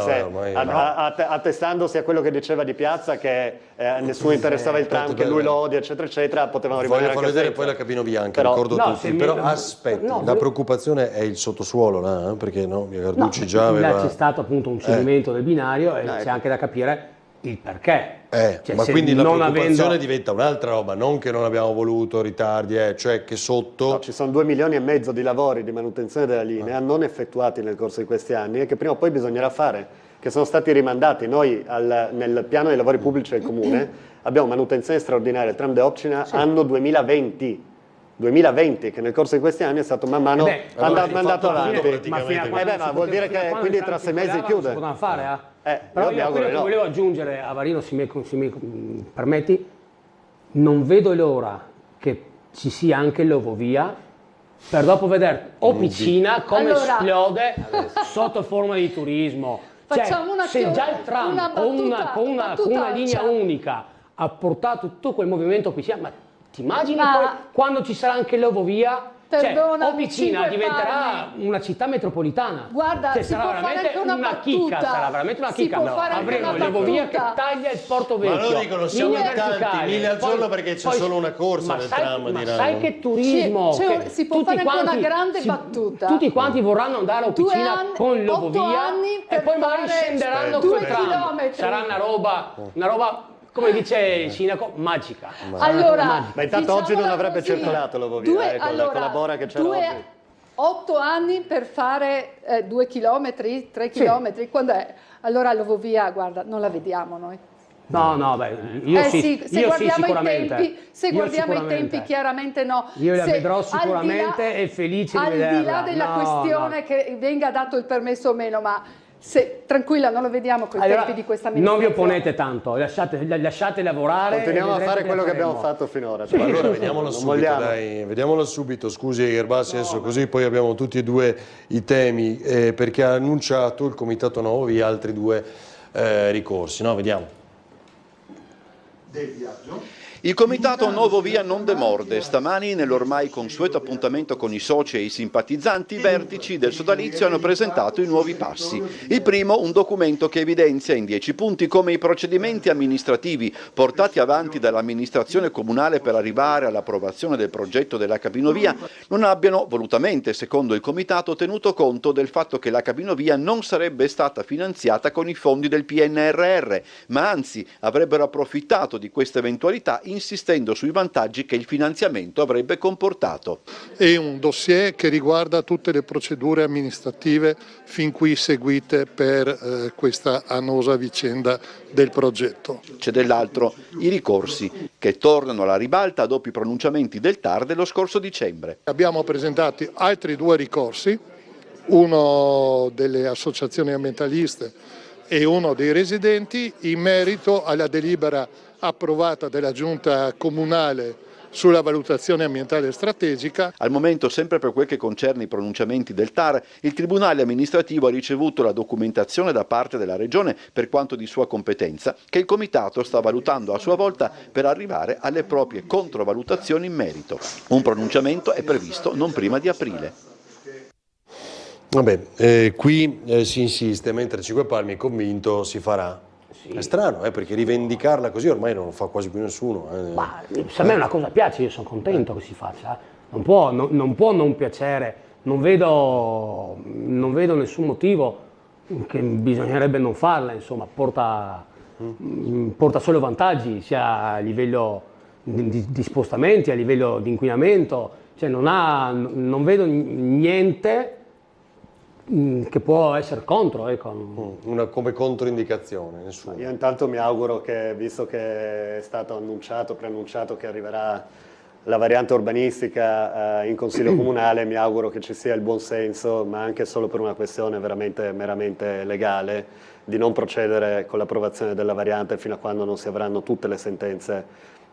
attestandosi a quello che diceva Di Piazza, che nessuno interessava il tram, che lui lo odia, eccetera, eccetera, potevano rimanere anche Voglio far vedere poi la cabina bianca, ricordo tutti, però aspetti, la preoccupazione è il sottosuolo, là, perché via Carducci già aveva... C'è stato appunto un cedimento del binario e c'è anche da capire il perché. Cioè, ma quindi la preoccupazione diventa un'altra roba, non che non abbiamo voluto ritardi, cioè che sotto... No, ci sono 2,5 milioni di lavori di manutenzione della linea non effettuati nel corso di questi anni e che prima o poi bisognerà fare, che sono stati rimandati. Noi nel piano dei lavori pubblici del Comune abbiamo manutenzione straordinaria, tram de Opcina, anno 2020, che nel corso di questi anni è stato man mano mandato avanti. Ma vuol dire che quindi tra 6 mesi chiude. Potevano fare, però io quello che volevo aggiungere, Avarino, se mi permetti, non vedo l'ora che ci sia anche l'Ovovia per dopo vedere Opicina come esplode sotto forma di turismo. Cioè, se già il tram con una linea unica ha portato tutto quel movimento Opicina, ma ti immagini poi quando ci sarà anche l'Ovovia? Opicina diventerà una città metropolitana. Guarda, sarà veramente una chicca, sarà veramente una chicca. Avremo l'Ovovia che taglia il Porto Vecchio. Ma lo dicono, siamo tanti, 1000 al giorno perché c'è solo una corsa nel tram. Ma sai che turismo? Si può fare anche una grande battuta. Tutti quanti vorranno andare a Opicina con l'Ovovia e poi magari scenderanno col tram. Sarà una roba come dice il sindaco, magica. Allora, ma intanto oggi non avrebbe circolato l'Ovovia, con la bora che c'era oggi. 8 anni per fare 2 chilometri, 3 chilometri, quando è? Allora l'Ovovia, guarda, non la vediamo noi. No, io sicuramente. Se guardiamo i tempi, chiaramente no. Io la vedrò sicuramente e felice di vederla. Al di là della questione che venga dato il permesso o meno, ma... tranquilla, non lo vediamo con i tempi di questa amministrazione. Non vi opponete tanto, lasciate lavorare. Continuiamo a fare quello che abbiamo fatto finora. Allora vediamolo subito, scusi Gerbassi, adesso così poi abbiamo tutti e due i temi, perché ha annunciato il Comitato Novi altri 2 ricorsi, no? Vediamo. Il comitato Nuovo Via non demorde. Stamani, nell'ormai consueto appuntamento con i soci e i simpatizzanti, i vertici del sodalizio hanno presentato i nuovi passi. Il primo, un documento che evidenzia in 10 punti come i procedimenti amministrativi portati avanti dall'amministrazione comunale per arrivare all'approvazione del progetto della cabinovia non abbiano volutamente, secondo il comitato, tenuto conto del fatto che la cabinovia non sarebbe stata finanziata con i fondi del PNRR, ma anzi avrebbero approfittato di questa eventualità insistendo sui vantaggi che il finanziamento avrebbe comportato. È un dossier che riguarda tutte le procedure amministrative fin qui seguite per questa annosa vicenda del progetto. C'è dell'altro, i ricorsi, che tornano alla ribalta dopo i pronunciamenti del TAR dello scorso dicembre. Abbiamo presentato altri 2 ricorsi, uno delle associazioni ambientaliste e uno dei residenti, in merito alla delibera approvata dalla Giunta Comunale sulla valutazione ambientale strategica. Al momento, sempre per quel che concerne i pronunciamenti del TAR, il Tribunale amministrativo ha ricevuto la documentazione da parte della Regione per quanto di sua competenza, che il Comitato sta valutando a sua volta per arrivare alle proprie controvalutazioni in merito. Un pronunciamento è previsto non prima di aprile. Vabbè, qui si insiste, mentre Cinque Palmi è convinto si farà. Sì. È strano, perché rivendicarla così ormai non lo fa quasi più nessuno. Ma se a me una cosa piace, io sono contento che si faccia. Non può non piacere, non vedo nessun motivo che bisognerebbe non farla, insomma, porta solo vantaggi, sia a livello di spostamenti, a livello di inquinamento, cioè non vedo niente che può essere contro, ecco. Una come controindicazione, nessuno. Io intanto mi auguro che, visto che è stato preannunciato che arriverà la variante urbanistica in Consiglio Comunale, mi auguro che ci sia il buon senso, ma anche solo per una questione veramente meramente legale, di non procedere con l'approvazione della variante fino a quando non si avranno tutte le sentenze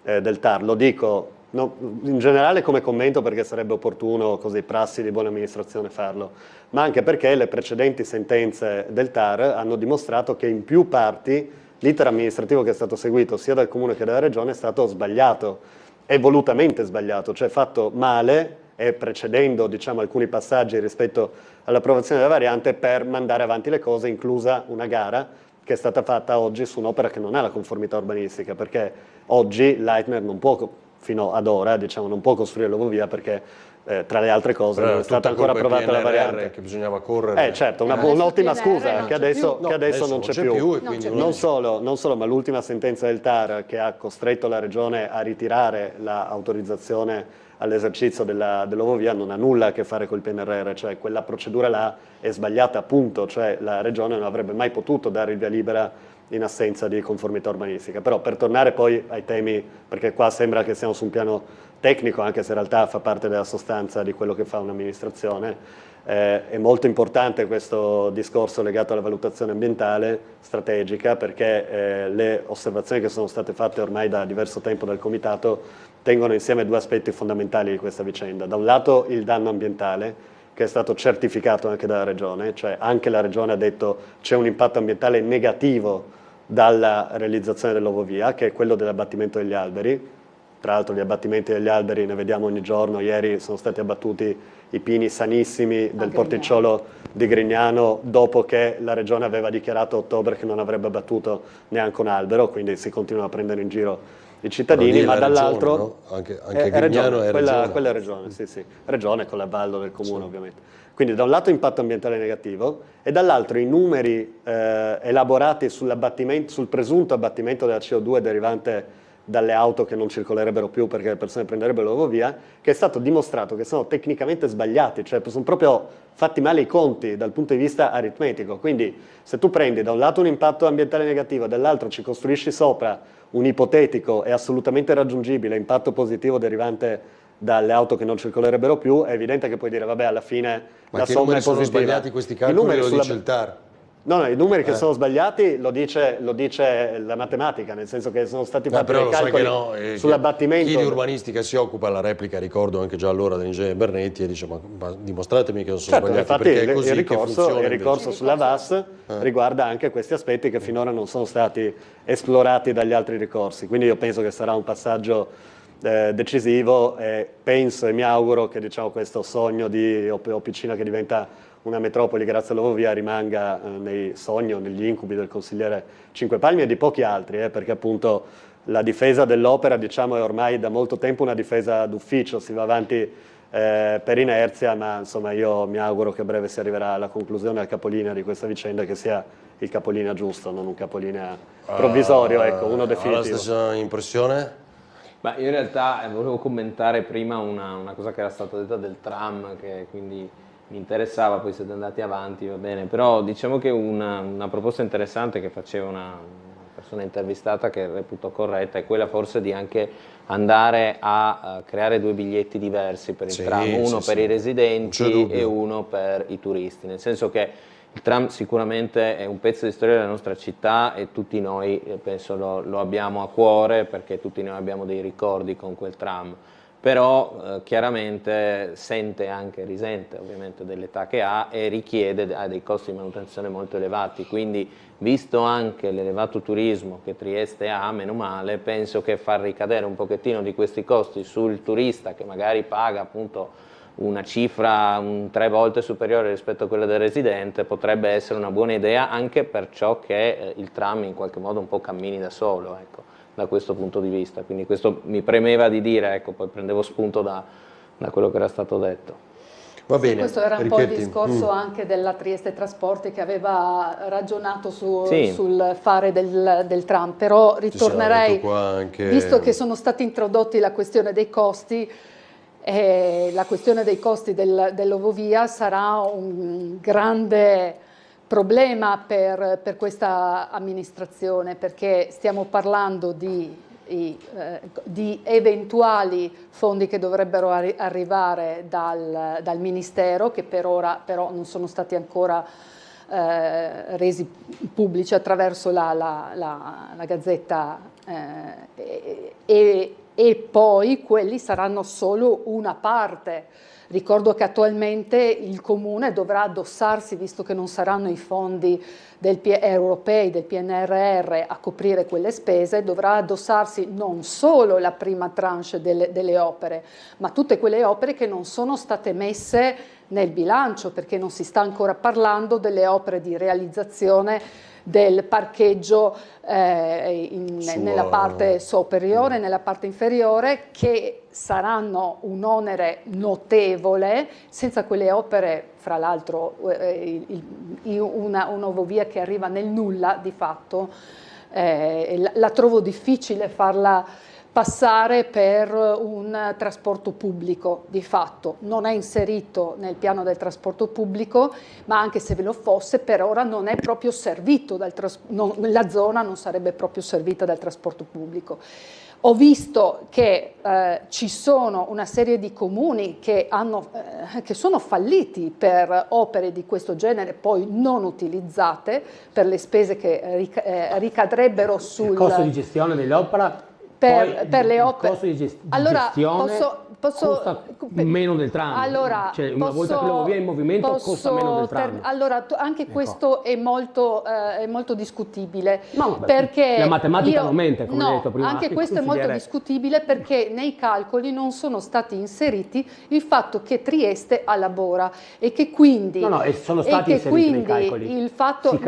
del TAR. Lo dico in generale come commento, perché sarebbe opportuno, così, prassi di buona amministrazione, farlo, ma anche perché le precedenti sentenze del TAR hanno dimostrato che in più parti l'iter amministrativo che è stato seguito sia dal Comune che dalla Regione è stato sbagliato, è volutamente sbagliato, cioè fatto male e precedendo, diciamo, alcuni passaggi rispetto all'approvazione della variante per mandare avanti le cose, inclusa una gara che è stata fatta oggi su un'opera che non ha la conformità urbanistica, perché oggi l'Aitner non può, fino ad ora, diciamo, non può costruire l'Ovovia perché tra le altre cose non è stata ancora approvata la variante. Che bisognava correre. Certo, un'ottima scusa che adesso non c'è più. Non solo, ma l'ultima sentenza del TAR che ha costretto la Regione a ritirare l'autorizzazione all'esercizio dell'Ovovia non ha nulla a che fare col PNRR, cioè quella procedura là è sbagliata, appunto, cioè la Regione non avrebbe mai potuto dare il via libera in assenza di conformità urbanistica. Però per tornare poi ai temi, perché qua sembra che siamo su un piano tecnico, anche se in realtà fa parte della sostanza di quello che fa un'amministrazione, è molto importante questo discorso legato alla valutazione ambientale strategica, perché le osservazioni che sono state fatte ormai da diverso tempo dal Comitato tengono insieme 2 aspetti fondamentali di questa vicenda. Da un lato il danno ambientale, che è stato certificato anche dalla Regione, cioè anche la Regione ha detto c'è un impatto ambientale negativo dalla realizzazione dell'Ovovia, che è quello dell'abbattimento degli alberi. Tra l'altro gli abbattimenti degli alberi ne vediamo ogni giorno, ieri sono stati abbattuti i pini sanissimi del porticciolo di Grignano dopo che la Regione aveva dichiarato a ottobre che non avrebbe abbattuto neanche un albero, quindi si continuano a prendere in giro i cittadini, ma dall'altro... No? Anche Grignano è Regione. Quella è Regione, sì. Regione con l'avallo del Comune, ovviamente. Quindi da un lato impatto ambientale negativo e dall'altro i numeri elaborati sul presunto abbattimento della CO2 derivante dalle auto che non circolerebbero più perché le persone prenderebbero l'Ovovia, che è stato dimostrato che sono tecnicamente sbagliati, cioè sono proprio fatti male i conti dal punto di vista aritmetico. Quindi se tu prendi da un lato un impatto ambientale negativo, dall'altro ci costruisci sopra un ipotetico e assolutamente raggiungibile impatto positivo derivante dalle auto che non circolerebbero più, è evidente che puoi dire vabbè, alla fine ma la somma è positiva. Sono sbagliati questi calcoli, lo dice il TAR? No, i numeri che sono sbagliati lo dice la matematica, nel senso che sono stati fatti dei calcoli sull'abbattimento. Chi di urbanistica si occupa, la replica, ricordo anche già allora dell'ingegnere Bernetti, e dice ma dimostratemi che non sono sbagliati, infatti perché è così il ricorso sulla VAS riguarda anche questi aspetti che finora non sono stati esplorati dagli altri ricorsi, quindi io penso che sarà un passaggio decisivo, e penso e mi auguro che questo sogno di Opicina che diventa una metropoli grazie all'Ovovia rimanga nei sogni o negli incubi del consigliere Cinquepalmi e di pochi altri, perché appunto la difesa dell'opera è ormai da molto tempo una difesa d'ufficio, si va avanti per inerzia, ma insomma io mi auguro che a breve si arriverà alla conclusione, al capolinea di questa vicenda, che sia il capolinea giusto, non un capolinea provvisorio, uno definitivo. La stessa impressione? Io in realtà volevo commentare prima una cosa che era stata detta del tram, che quindi mi interessava, poi siete andati avanti, va bene, però diciamo che una proposta interessante che faceva una persona intervistata, che reputo corretta, è quella forse di anche andare a creare 2 biglietti diversi per il tram, uno per i residenti e uno per i turisti, nel senso che il tram sicuramente è un pezzo di storia della nostra città e tutti noi penso lo abbiamo a cuore, perché tutti noi abbiamo dei ricordi con quel tram. Però chiaramente risente ovviamente dell'età che ha e richiede dei costi di manutenzione molto elevati, quindi visto anche l'elevato turismo che Trieste ha, meno male, penso che far ricadere un pochettino di questi costi sul turista, che magari paga appunto una cifra 3 volte superiore rispetto a quella del residente, potrebbe essere una buona idea, anche per ciò che il tram in qualche modo un po' cammini da solo, ecco, da questo punto di vista. Quindi questo mi premeva di dire, ecco, poi prendevo spunto da quello che era stato detto. Va bene. Questo era un po' il discorso anche della Trieste Trasporti, che aveva ragionato sul fare del tram, però ritornerei, visto che sono stati introdotti la questione dei costi, la questione dei costi dell'Ovovia sarà un grande problema per questa amministrazione, perché stiamo parlando di eventuali fondi che dovrebbero arrivare dal Ministero, che per ora però non sono stati ancora resi pubblici attraverso la Gazzetta, e poi quelli saranno solo una parte. Ricordo che attualmente il Comune dovrà addossarsi, visto che non saranno i fondi europei, del PNRR, a coprire quelle spese, dovrà addossarsi non solo la prima tranche delle opere, ma tutte quelle opere che non sono state messe nel bilancio, perché non si sta ancora parlando delle opere di realizzazione del parcheggio nella parte superiore e nella parte inferiore, che saranno un onere notevole. Senza quelle opere, fra l'altro un'ovovia che arriva nel nulla di fatto, la trovo difficile farla passare per un trasporto pubblico. Di fatto non è inserito nel piano del trasporto pubblico, ma anche se ve lo fosse, per ora non è proprio servito la zona non sarebbe proprio servita dal trasporto pubblico. Ho visto che ci sono una serie di comuni che sono falliti per opere di questo genere, poi non utilizzate, per le spese che ricadrebbero sul... Il costo di gestione dell'opera... Per le opere. Il costo di gestione costa meno del tram. Allora, una volta che l'Ovovia è in movimento costa meno del tram. Allora, anche questo è molto discutibile. Perché la matematica non mente, come hai detto prima. Anche questo è molto discutibile, perché nei calcoli non sono stati inseriti il fatto che Trieste ha la Bora e che quindi... sono stati inseriti nei calcoli. Il fatto,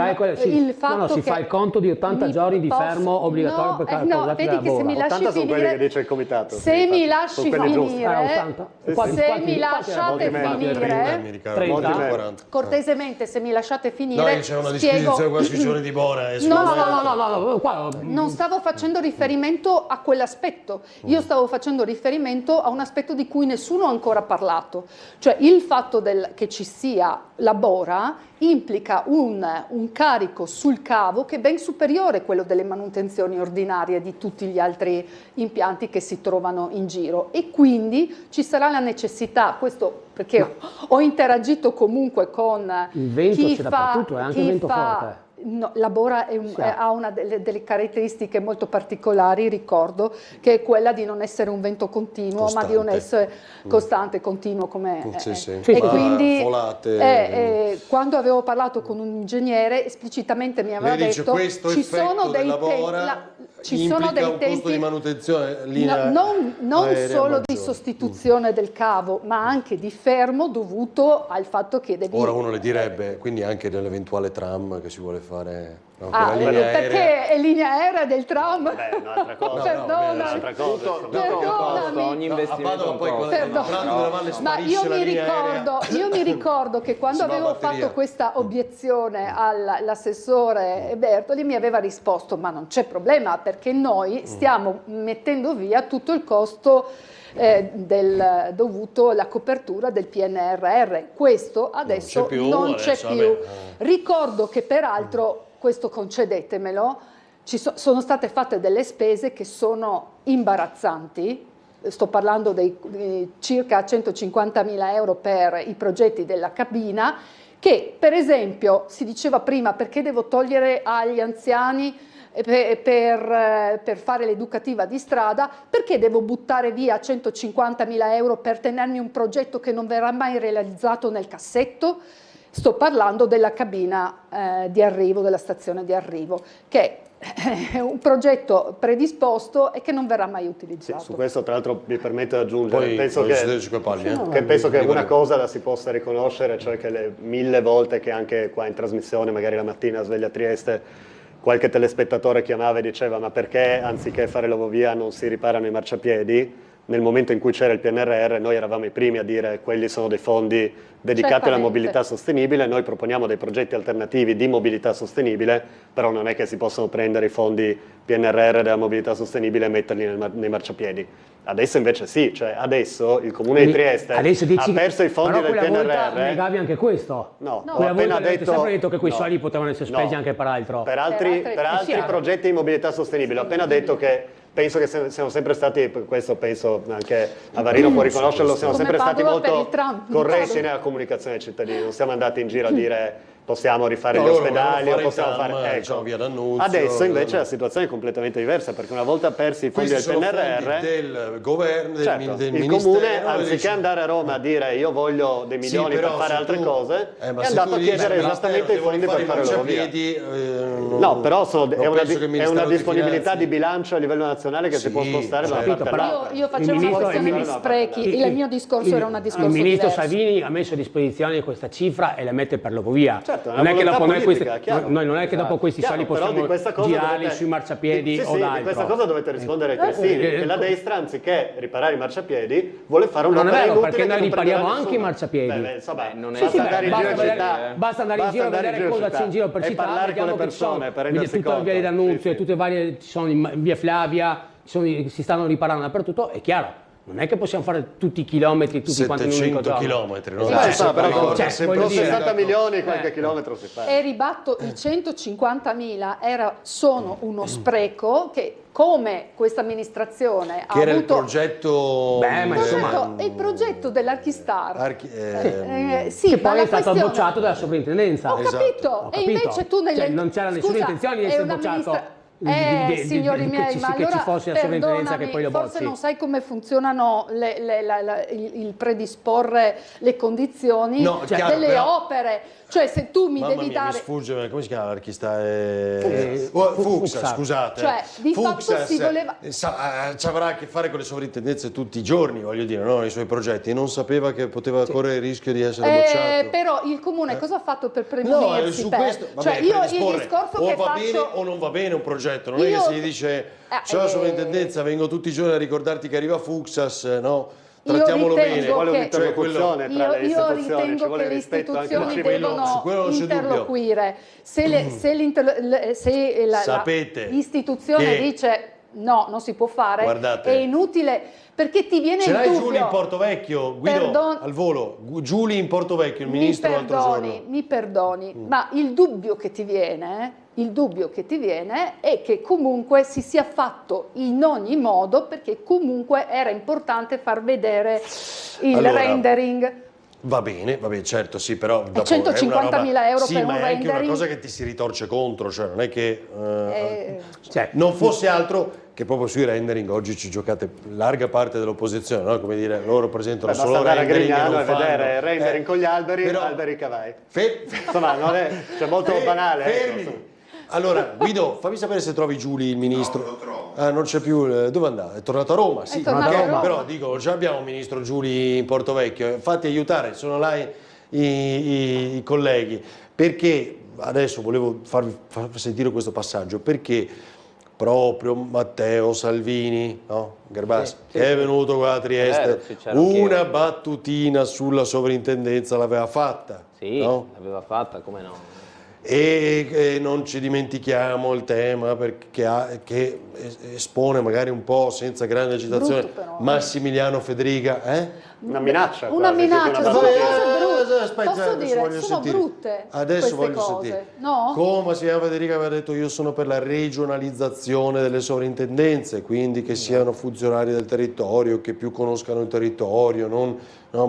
si fa il conto di 80 giorni di fermo obbligatorio per causati dalla Bora. 80 sono quelli che dice il comitato. Se mi lasci finire, cortesemente, se mi lasciate finire, c'è una disquisizione qua sui giorni di Bora. Non stavo facendo riferimento a quell'aspetto, io stavo facendo riferimento a un aspetto di cui nessuno ha ancora parlato, cioè il fatto che ci sia la Bora implica un carico sul cavo che è ben superiore a quello delle manutenzioni ordinarie di tutti gli altri altri impianti che si trovano in giro, e quindi ci sarà la necessità, questo perché ho interagito comunque con il vento chi c'è fa, dappertutto, è anche il vento forte. Lavora ha una delle caratteristiche molto particolari, ricordo, che è quella di non essere un vento continuo, Costante. ma di un essere costante, continuo, come Sì. e quindi folate. quando avevo parlato con un ingegnere esplicitamente mi aveva Lei dice, detto questo ci effetto sono dei dell'Avora ci sono dei un costo di manutenzione non solo di sostituzione del cavo, ma anche di fermo dovuto al fatto che devi... Ora uno le direbbe, quindi anche nell'eventuale tram che si vuole fare... No, perché è linea aerea del tram? Beh, un'altra cosa. Perdonami. Ogni investimento Ma io mi ricordo che quando avevo fatto questa obiezione all'assessore Bertoli mi aveva risposto: ma non c'è problema, perché noi stiamo mettendo via tutto il costo dovuto alla copertura del PNRR. Questo adesso non c'è più. Ricordo che peraltro, questo concedetemelo, sono state fatte delle spese che sono imbarazzanti. Sto parlando di circa 150.000 euro per i progetti della cabina, che per esempio si diceva prima: perché devo togliere agli anziani per fare l'educativa di strada, perché devo buttare via 150.000 euro per tenermi un progetto che non verrà mai realizzato nel cassetto? Sto parlando della cabina di arrivo, della stazione di arrivo, che è un progetto predisposto e che non verrà mai utilizzato. Sì, su questo tra l'altro mi permetto di aggiungere, Poi penso che una cosa la si possa riconoscere, cioè che le 1000 volte che anche qua in trasmissione, magari la mattina a Sveglia Trieste, qualche telespettatore chiamava e diceva: ma perché anziché fare l'ovovia non si riparano i marciapiedi? Nel momento in cui c'era il PNRR noi eravamo i primi a dire: quelli sono dei fondi dedicati alla mobilità sostenibile, noi proponiamo dei progetti alternativi di mobilità sostenibile, però non è che si possono prendere i fondi PNRR della mobilità sostenibile e metterli nei marciapiedi. Adesso invece sì, cioè adesso il Comune di Trieste ha perso i fondi del PNRR. Negavi anche questo? No, ho appena detto che quei soldi potevano essere spesi anche per altro. Per altri progetti di mobilità sostenibile. Ho appena detto che penso che siamo sempre stati, questo penso anche Avarino può riconoscerlo, siamo sempre stati molto corretti nella comunicazione ai cittadini, non siamo andati in giro a dire possiamo rifare gli ospedali o possiamo fare... Adesso invece la situazione è completamente diversa, perché una volta persi i fondi del PNRR del governo, del il Comune, anziché andare a Roma a dire io voglio dei milioni per fare altre cose, è andato a chiedere esattamente i fondi per fare l'autovia. No, però è una disponibilità di bilancio a livello nazionale che si può spostare da una parte all'altra. Io facevo una questione di sprechi, il mio discorso era un discorso diverso. Il ministro diverso. Salvini ha messo a disposizione questa cifra e la mette per l'autovia. Certo, non è che dopo noi non è che dopo questi soldi possiamo girarli sui marciapiedi o d'altro. Di questa cosa dovete rispondere ai Cressini, che la destra, anziché riparare i marciapiedi, vuole fare un'opera inutile. Non è vero, perché noi ripariamo anche i marciapiedi. Basta andare in giro a vedere cosa c'è in giro per città, parlare con le persone, per rendersi tutta la via d'Annunzio e tutte varie, ci sono in via Flavia, si stanno riparando dappertutto, è chiaro. Non è che possiamo fare tutti i chilometri, tutti quanti in un unico giorno. 700 chilometri, però 60 milioni qualche chilometro si fa. E ribatto, i 150.000 sono uno spreco che, come questa amministrazione ha era avuto... il progetto... il progetto dell'Archistar. Che poi è stato bocciato dalla sovrintendenza. Ho capito. E invece tu non c'era nessuna intenzione di essere bocciato. Signori miei, ma allora ci fosse la sovrintendenza che poi lo bocci. Forse non sai come funzionano il predisporre le condizioni delle opere. Cioè, se tu mi devi dare... mi sfugge, come si chiama l'Archistar? Fuxas, scusate. Cioè, di fatto si voleva... ci avrà a che fare con le sovrintendenze tutti i giorni, voglio dire, no? I suoi progetti. E non sapeva che poteva correre il rischio di essere bocciato. Però il Comune cosa ha fatto per premunirsi? Su questo, cioè, io il discorso o che va bene o non va bene un progetto. Non è che se gli dice c'è la sovrintendenza, vengo tutti i giorni a ricordarti che arriva Fuxas, no? Trattiamolo bene, vuole un'interlocuzione tra le istituzioni, ci ritengo vuole che le rispetto anche istituzioni devono interloquire. Se l'istituzione dice no, non si può fare, Guardate. è inutile, perché ti viene Ce il l'hai dubbio. Giulia in Portovecchio? Guido, al volo. Giulia in Portovecchio, il ministro l'altro giorno. Mi perdoni, ma il dubbio che ti viene è che comunque si sia fatto in ogni modo, perché comunque era importante far vedere il rendering. Va bene, certo, sì, però dopo 150.000 euro sì, per ma un è anche una rendering. cosa che ti si ritorce contro, cioè non è che non fosse altro che proprio sui rendering oggi ci giocate larga parte dell'opposizione, no? Come dire, loro presentano Basta solo andare a rendering Grignano e e non vedere fanno. rendering con gli alberi, però- alberi cavai. Insomma, non è molto banale. Fermi. Ecco. Allora, Guido, fammi sapere se trovi Giuli, il ministro. No, lo trovo. Ah, non c'è più. Dove è andato? È tornato a Roma, sì. tornato a Roma. Però dico, già abbiamo il ministro Giuli in Portovecchio. Fatti aiutare, sono là i colleghi. Perché adesso volevo farvi far sentire questo passaggio, perché proprio Matteo Salvini, no? Garbassi, che è venuto qua a Trieste, una battutina sulla sovrintendenza l'aveva fatta. Sì, no? l'aveva fatta, come no? E non ci dimentichiamo il tema che espone magari un po' senza grande agitazione Brutto, però, Massimiliano Federica, Una minaccia. Una quasi, minaccia, una sono battutina. cose brutte. Aspetta, Posso adesso dire, voglio sono sentire. brutte Adesso queste voglio cose, sentire. no? Come Massimiliano Federica aveva detto, io sono per la regionalizzazione delle sovrintendenze, quindi che siano funzionari del territorio, che più conoscano il territorio, non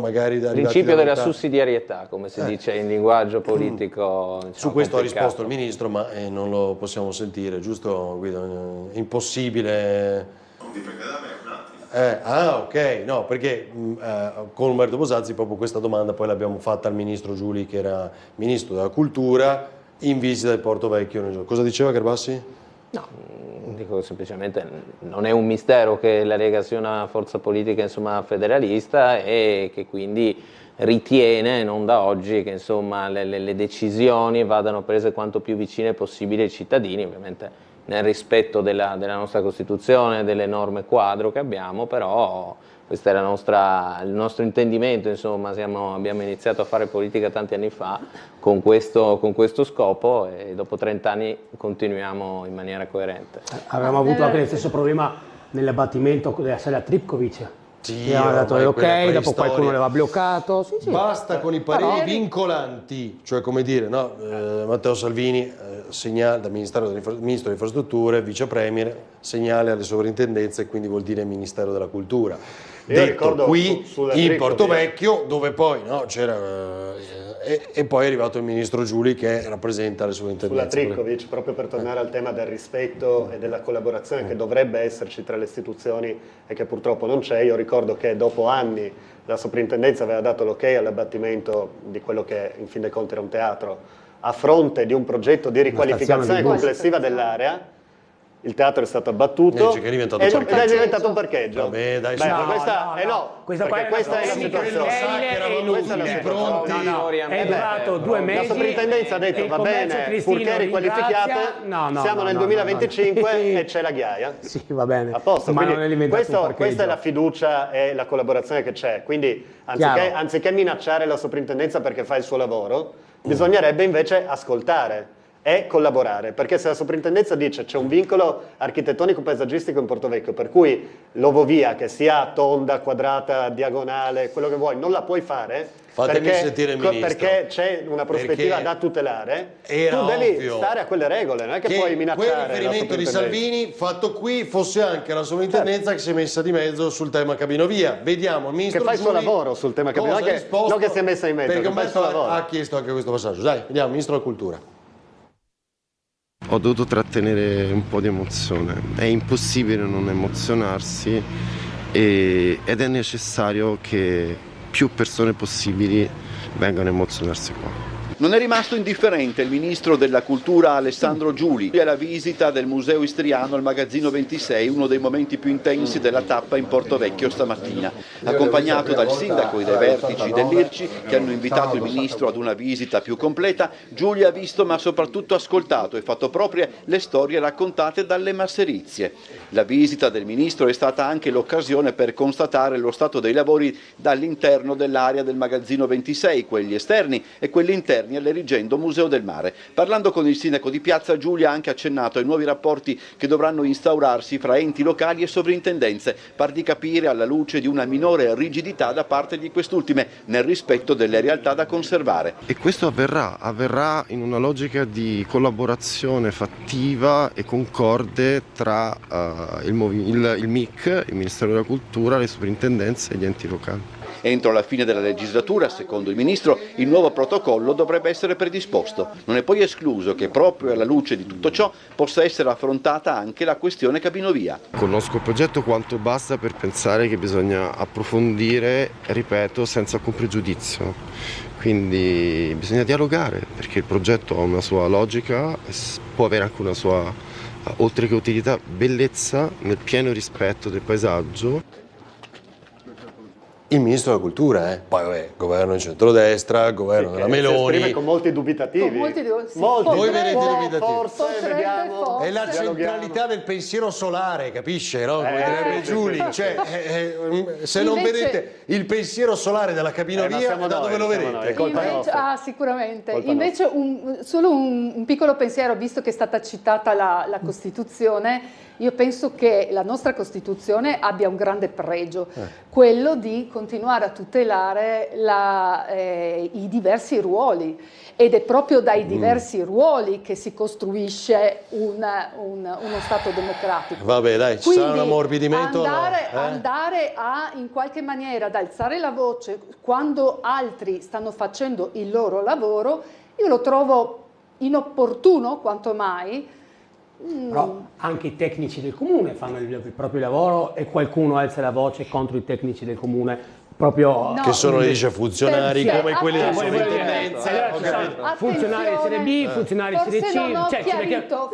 magari da Principio della sussidiarietà, come si dice in linguaggio politico. Diciamo, Su questo ha complicato. risposto il ministro, ma non lo possiamo sentire, giusto Guido? È impossibile. Non dipende da me, un attimo. Ok, no, perché con Umberto Bosazzi proprio questa domanda poi l'abbiamo fatta al ministro Giuli, che era ministro della cultura, in visita al Portovecchio. Cosa diceva Garbassi? No, dico semplicemente non è un mistero che la Lega sia una forza politica insomma federalista e che quindi ritiene, non da oggi, che insomma le decisioni vadano prese quanto più vicine possibile ai cittadini, ovviamente nel rispetto della nostra Costituzione, delle norme quadro che abbiamo, però questo è il nostro intendimento, insomma, abbiamo iniziato a fare politica tanti anni fa con questo scopo e dopo 30 anni continuiamo in maniera coerente. Avevamo avuto anche lo stesso problema nell'abbattimento della sala Tripkovic. Sì, aveva dato ormai ok, quella dopo qualcuno l'aveva bloccato. Sì. Basta con i pareri vincolanti, cioè come dire, no? Matteo Salvini segnala dal Ministro delle Infrastrutture, Vice Premier, segnale alle sovrintendenze e quindi vuol dire Ministero della Cultura. Detto qui in Portovecchio, dove poi c'era e poi è arrivato il ministro Giuli che rappresenta le sovrintendenze. Sulla Tripkovic, proprio per tornare al tema del rispetto e della collaborazione che dovrebbe esserci tra le istituzioni e che purtroppo non c'è, io ricordo che dopo anni la soprintendenza aveva dato l'ok all'abbattimento di quello che in fin dei conti era un teatro, a fronte di un progetto di riqualificazione complessiva dell'area. Il teatro è stato abbattuto che è diventato ed è diventato un parcheggio. Vabbè, dai, questa è Questa è la situazione. È durato 2 mesi. La sovrintendenza ha detto va bene, purché riqualificate, siamo nel 2025 e c'è la ghiaia. Sì, va bene. A posto, ma non è diventato un parcheggio. questa è la fiducia e la collaborazione che c'è. Quindi anziché minacciare la sovrintendenza perché fa il suo lavoro, bisognerebbe invece ascoltare e collaborare, perché se la soprintendenza dice c'è un vincolo architettonico paesaggistico in Portovecchio per cui l'ovovia, che sia tonda, quadrata, diagonale, quello che vuoi, non la puoi fare perché c'è una prospettiva da tutelare, tu devi stare a quelle regole, non è che puoi minacciare. Quel riferimento di Salvini fatto qui fosse anche la sovrintendenza che si è messa di mezzo sul tema Cabinovia. Vediamo il ministro che fa il suo lavoro sul tema Cabinovia, non che si è messa in mezzo, perché che fa il suo lavoro. Ha chiesto anche questo passaggio. Dai, vediamo, ministro della cultura. Ho dovuto trattenere un po' di emozione, è impossibile non emozionarsi ed è necessario che più persone possibili vengano a emozionarsi qua. Non è rimasto indifferente il ministro della cultura Alessandro Giuli alla visita del museo istriano al magazzino 26, uno dei momenti più intensi della tappa in Portovecchio stamattina. Accompagnato dal sindaco e dai vertici dell'IRCI che hanno invitato il ministro ad una visita più completa, Giuli ha visto ma soprattutto ascoltato e fatto proprie le storie raccontate dalle masserizie. La visita del ministro è stata anche l'occasione per constatare lo stato dei lavori dall'interno dell'area del magazzino 26, quelli esterni e quelli interni Terni erigendo Museo del Mare. Parlando con il sindaco di Piazza, Giulia ha anche accennato ai nuovi rapporti che dovranno instaurarsi fra enti locali e sovrintendenze, par di capire alla luce di una minore rigidità da parte di quest'ultime, nel rispetto delle realtà da conservare. E questo avverrà in una logica di collaborazione fattiva e concorde tra il MIC, il Ministero della Cultura, le sovrintendenze e gli enti locali. Entro la fine della legislatura, secondo il Ministro, il nuovo protocollo dovrebbe essere predisposto. Non è poi escluso che proprio alla luce di tutto ciò possa essere affrontata anche la questione cabinovia. Conosco il progetto quanto basta per pensare che bisogna approfondire, ripeto, senza alcun pregiudizio. Quindi bisogna dialogare, perché il progetto ha una sua logica, può avere anche una sua, oltre che utilità, bellezza nel pieno rispetto del paesaggio. Il ministro della cultura, poi vabbè, governo di centrodestra, governo della Meloni. Si esprime con molti dubitativi. Con molti Voi vedete dubitativi. Forse vediamo. È la centralità del pensiero solare, capisce? No? Come direbbe Giuli. Cioè, se non vedete il pensiero solare della cabinovia, da dove lo vedete? Sicuramente. Colpa Invece solo un piccolo pensiero, visto che è stata citata la Costituzione. Io penso che la nostra Costituzione abbia un grande pregio, quello di continuare a tutelare i diversi ruoli, ed è proprio dai diversi ruoli che si costruisce uno Stato democratico. Vabbè, dai, ci sarà un ammorbidimento. Andare a in qualche maniera ad alzare la voce quando altri stanno facendo il loro lavoro, io lo trovo inopportuno quanto mai. Però anche i tecnici del comune fanno il proprio lavoro e qualcuno alza la voce contro i tecnici del comune. Proprio che sono dice funzionari come quelli della sovrintendenza, funzionari serie B, funzionari serie C, non ho chiarito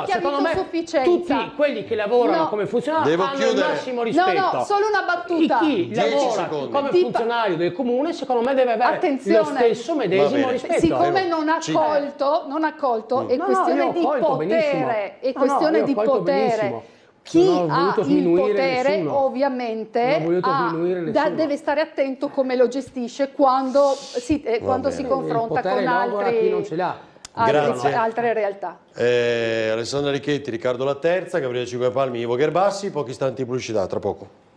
secondo me sufficienza. Tutti quelli che lavorano come funzionari hanno il massimo rispetto. No, solo una battuta. Chi lavora come funzionario del comune secondo me deve avere lo stesso medesimo rispetto. Siccome non ha colto, è questione di potere, è questione di potere. Chi ha il potere ovviamente deve stare attento come lo gestisce quando si confronta con altre realtà. Alessandra Richetti, Riccardo La Terza, Gabriele Cinquepalmi, Ivo Gerbassi, pochi istanti di pubblicità, tra poco.